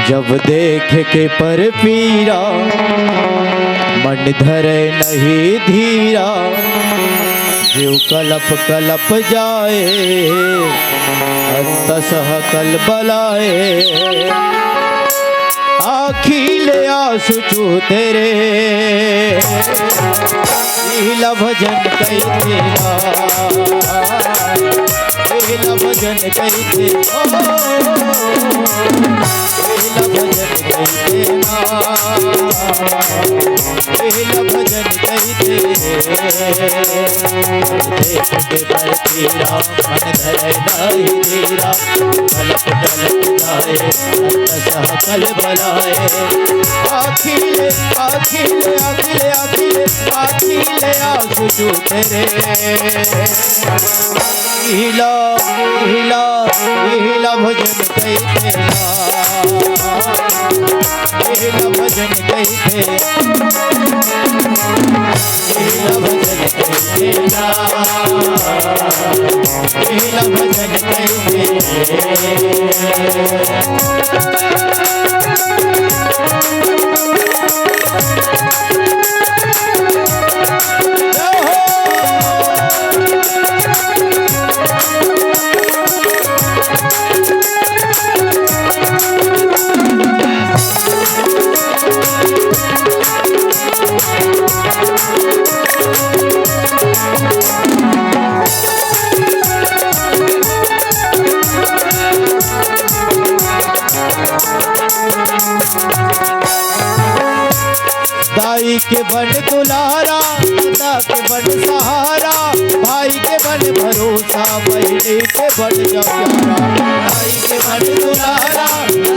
[SPEAKER 1] जब देख के पर पीरा मन धरे नहीं धीरा, जीव कलप कलप जाए अंतसह कल बलाए। आखिले आंसू चू तेरे लीला भजन कई तेरा, लीला भजन कई तेरा, लीला भजन कई तेरा, लीला भजन कई तेरे। देख के पर पीरा मन धरे नहीं धीरा, कलप कलप जाए अंतसह कल बलाए। आखिले आखिले आखिले आखिले आखिले आंसू चू तेरे हीला हीला हीला भजन कई तेरा, हीला भजन कई तेरा, हीला भजन कई तेरा, हीला भजन कई तेरा। दाई के बन दुलारा, दादा के बन सहारा, भाई के बन भरोसा, बहने के बन जा प्यारा। दाई के बन दुलारा,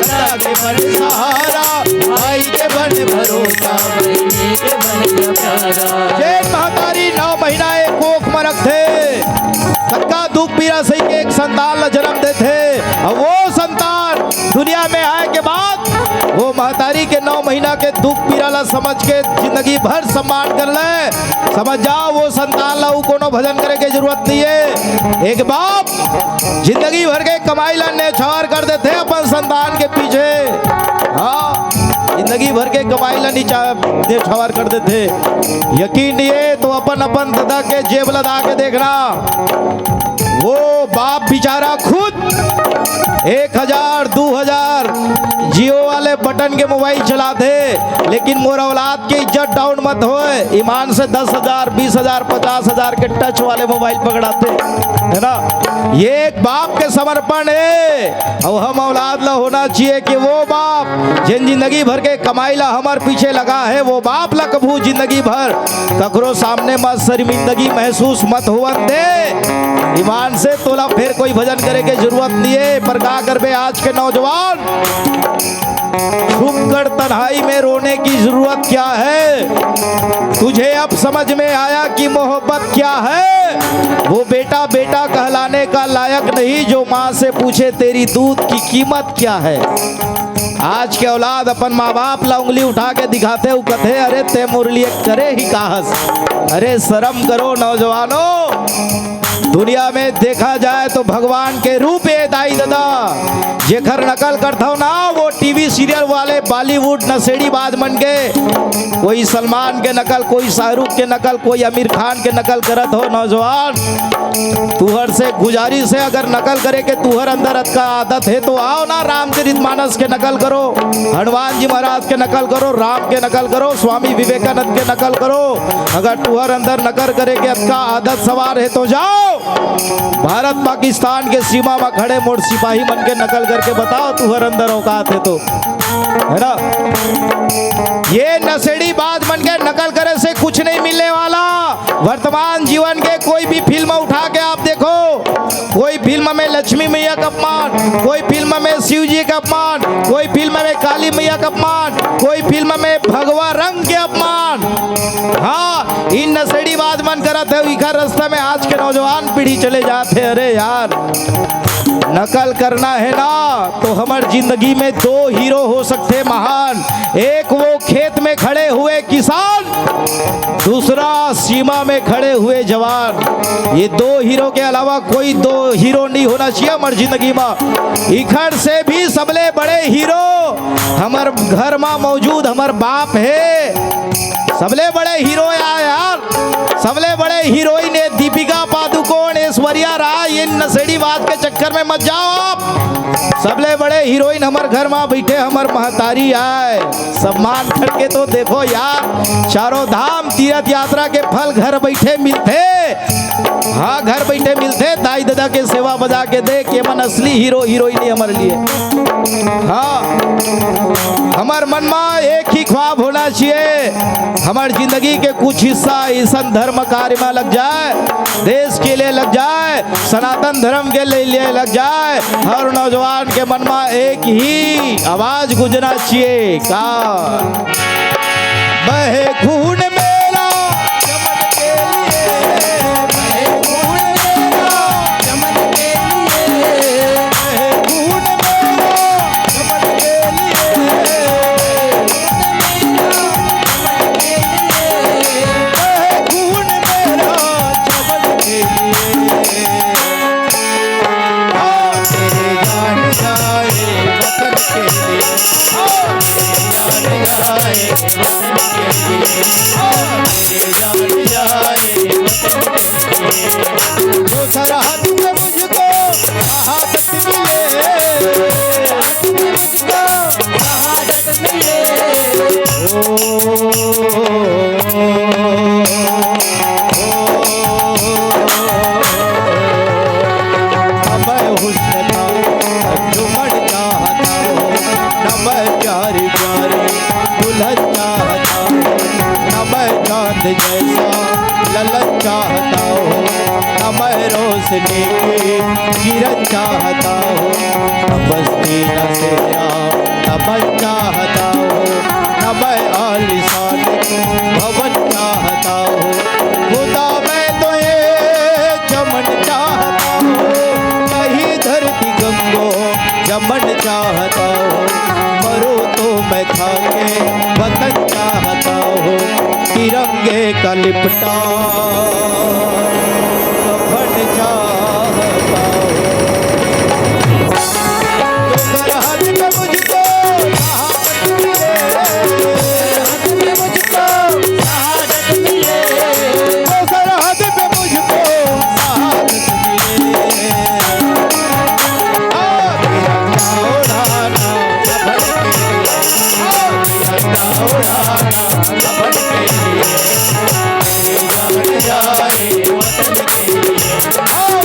[SPEAKER 1] दादा के बन सहारा, भाई के बन भरोसा, बहने के बन जा प्यारा। जेठ महतारी 9 महीना एक कोख में रखते, सबका दुख पीड़ा सही के एक संतान ला जन्म देते। और वो संतान दुनिया में आए के बाद वो महतारी के 9 महीना के दुख पीड़ा ला समझ के जिंदगी भर सम्मान कर ले। समझ जाओ वो संतान ला कोनो भजन करे के जरूरत नहीं है। एक बाप जिंदगी भर के कमाई ला न्यौछावर कर देते अपन संतान के पीछे। हाँ, जिंदगी भर के कमाई ला न्यौछावर कर देते। यकीन नहीं है तो अपन अपन दादा के जेब लदा के देखना। वो बाप बेचारा खुद 1000 2000 जियो वाले बटन के मोबाइल चलाते, लेकिन मोर औलाद के इज्जत डाउन मत होए। ईमान से 10,000 20,000 50,000 के टच वाले मोबाइल पकड़ाते है ना। ये एक बाप के समर्पण है। और हम औलाद ला होना चाहिए कि वो बाप जिन जिंदगी भर के कमाई ला हमार पीछे लगा है, वो बाप ला कभू जिंदगी भर ककरो सामने मत शर्मिंदगी महसूस मत होवन दे। ईमान से तोला फिर कोई भजन करे के जरूरत नहीं है। पर का करबे आज के नौजवान, छुपकर तन्हाई में रोने की जरूरत क्या है। तुझे अब समझ में आया कि मोहब्बत क्या है। वो बेटा बेटा कहलाने का लायक नहीं जो माँ से पूछे तेरी दूध की कीमत क्या है। आज के औलाद अपन माँ बाप ला उंगली उठा के दिखाते हो, कथे अरे ते मुरली करे ही काहस। अरे शर्म करो नौजवानों। दुनिया में देखा जाए तो भगवान के रूप है दाई दादा। जेकर नकल करता हो ना वो टीवी सीरियल वाले बॉलीवुड नशेड़ी बाज मन के, कोई सलमान के नकल, कोई शाहरुख के नकल, कोई आमिर खान के नकल करत हो नौजवान। तुहर से गुजारिश है, अगर नकल करे के तुहर अंदर का आदत है तो आओ ना, रामचरितमानस के नकल करो, हनुमान जी महाराज के नकल करो, राम के नकल करो, स्वामी विवेकानंद के नकल करो। अगर तुहर अंदर नकल करे के का आदत सवार है तो जाओ भारत पाकिस्तान के सीमा में खड़े मोड़ सिपाही मन के नकल करके बताओ तुहर अंदर औकात है तो, है ना। ये नशेड़ी बात मन के नकल करे से कुछ नहीं मिलने वाला। वर्तमान जीवन के कोई भी फिल्म उठा के आप देखो, कोई फिल्म में लक्ष्मी मैया का अपमान, कोई फिल्म में शिव जी का अपमान, कोई फिल्म में काली मैया का अपमान, कोई फिल्म में भगवा रंग के अपमान। हाँ, इन नशेड़ी बात मन करत है, इखा रास्ता में आज के नौजवान पीढ़ी चले जाते। अरे यार, नकल करना है ना तो हमार जिंदगी में दो हीरो हो सकते महान, एक वो खेत में खड़े हुए किसान, दूसरा सीमा में खड़े हुए जवान। ये दो हीरो के अलावा कोई दो हीरो नहीं होना चाहिए हमार जिंदगी में। इखर से भी सबले बड़े हीरो हमार घर में मौजूद हमार बाप है। सबले बड़े हीरो यार, सबले बड़े हीरोइन है दीपिका पादुकोण, ऐश्वर्या राय। इन नशेड़ी बात के चक्कर में मत जाओ आप। सबले बड़े हीरोइन हमार घर में बैठे हमार महतारी आए, सम्मान करके तो देखो यार। चारों धाम तीर्थ यात्रा के फल घर बैठे मिलते। हाँ, घर बैठे मिलते। दाई दादा के सेवा बजा के देख, ये मन असली हीरो हीरोइन हमारे लिए। हाँ, हमार मन में एक ही ख्वाब होना चाहिए, हमार जिंदगी के कुछ हिस्सा इस धर्म कार्य में लग जाए, देश के लिए लग जाए, सनातन धर्म के लिए लग जाए। हर नौजवान के मन में एक ही आवाज गुंजना चाहिए, का बहे खून मेरा चमन के लिए, बहे खून मेरा चमन के लिए, बहे खून मेरा चमन के लिए, बहे खून मेरा चमन के लिए। तेरे जान जाए वतन के लिए, तेरे जान जाए वतन के लिए, तेरे जान जाए वतन के लिए। जो सरहद पे मुझको शहादत मिले, मुझको शहादत मिले। मैं हुस्न था अंजुमन चाहता हूँ, न मैं प्यारी प्यारी दुल्हन चाहता हूँ, न मैं चांद जैसा ललन चाहता हूँ, न मैं रोशनी की किरण चाहता हूँ, न बस्ती न सेरा न बन चाहता हूँ, न मैं आलिशान भवन चाहता हूँ। खुदा मैं तो ये चमन चाहता हूँ, कहीं धरती गंगो जमन चाहता हूँ। मरो तो मैं खाके वतन चाहता हूँ, तिरंगे का लिपटा कफन चाहता हूँ। जो सरहद पे मुझको शहादत मिले, मुझको शहादत मिले, जो सरहद पे मुझको शहादत मिले। तिरंगा उड़ाना कफन के लिए, तिरंगा उड़ाना कफन के लिए, तेरे जान जाए वतन के लिए,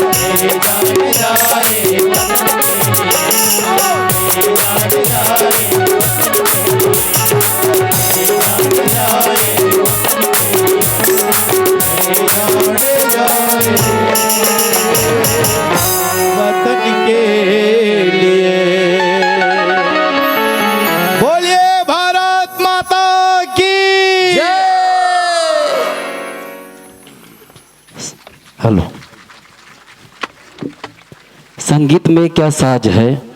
[SPEAKER 1] तेरे जान जाए वतन के लिए, तेरे जान जाए वतन के लिए, तेरे जान जाए वतन के लिए, तेरे जान जाए वतन के लिए। बोलिए भारत माता की जय।
[SPEAKER 3] हेलो, संगीत में क्या साज है?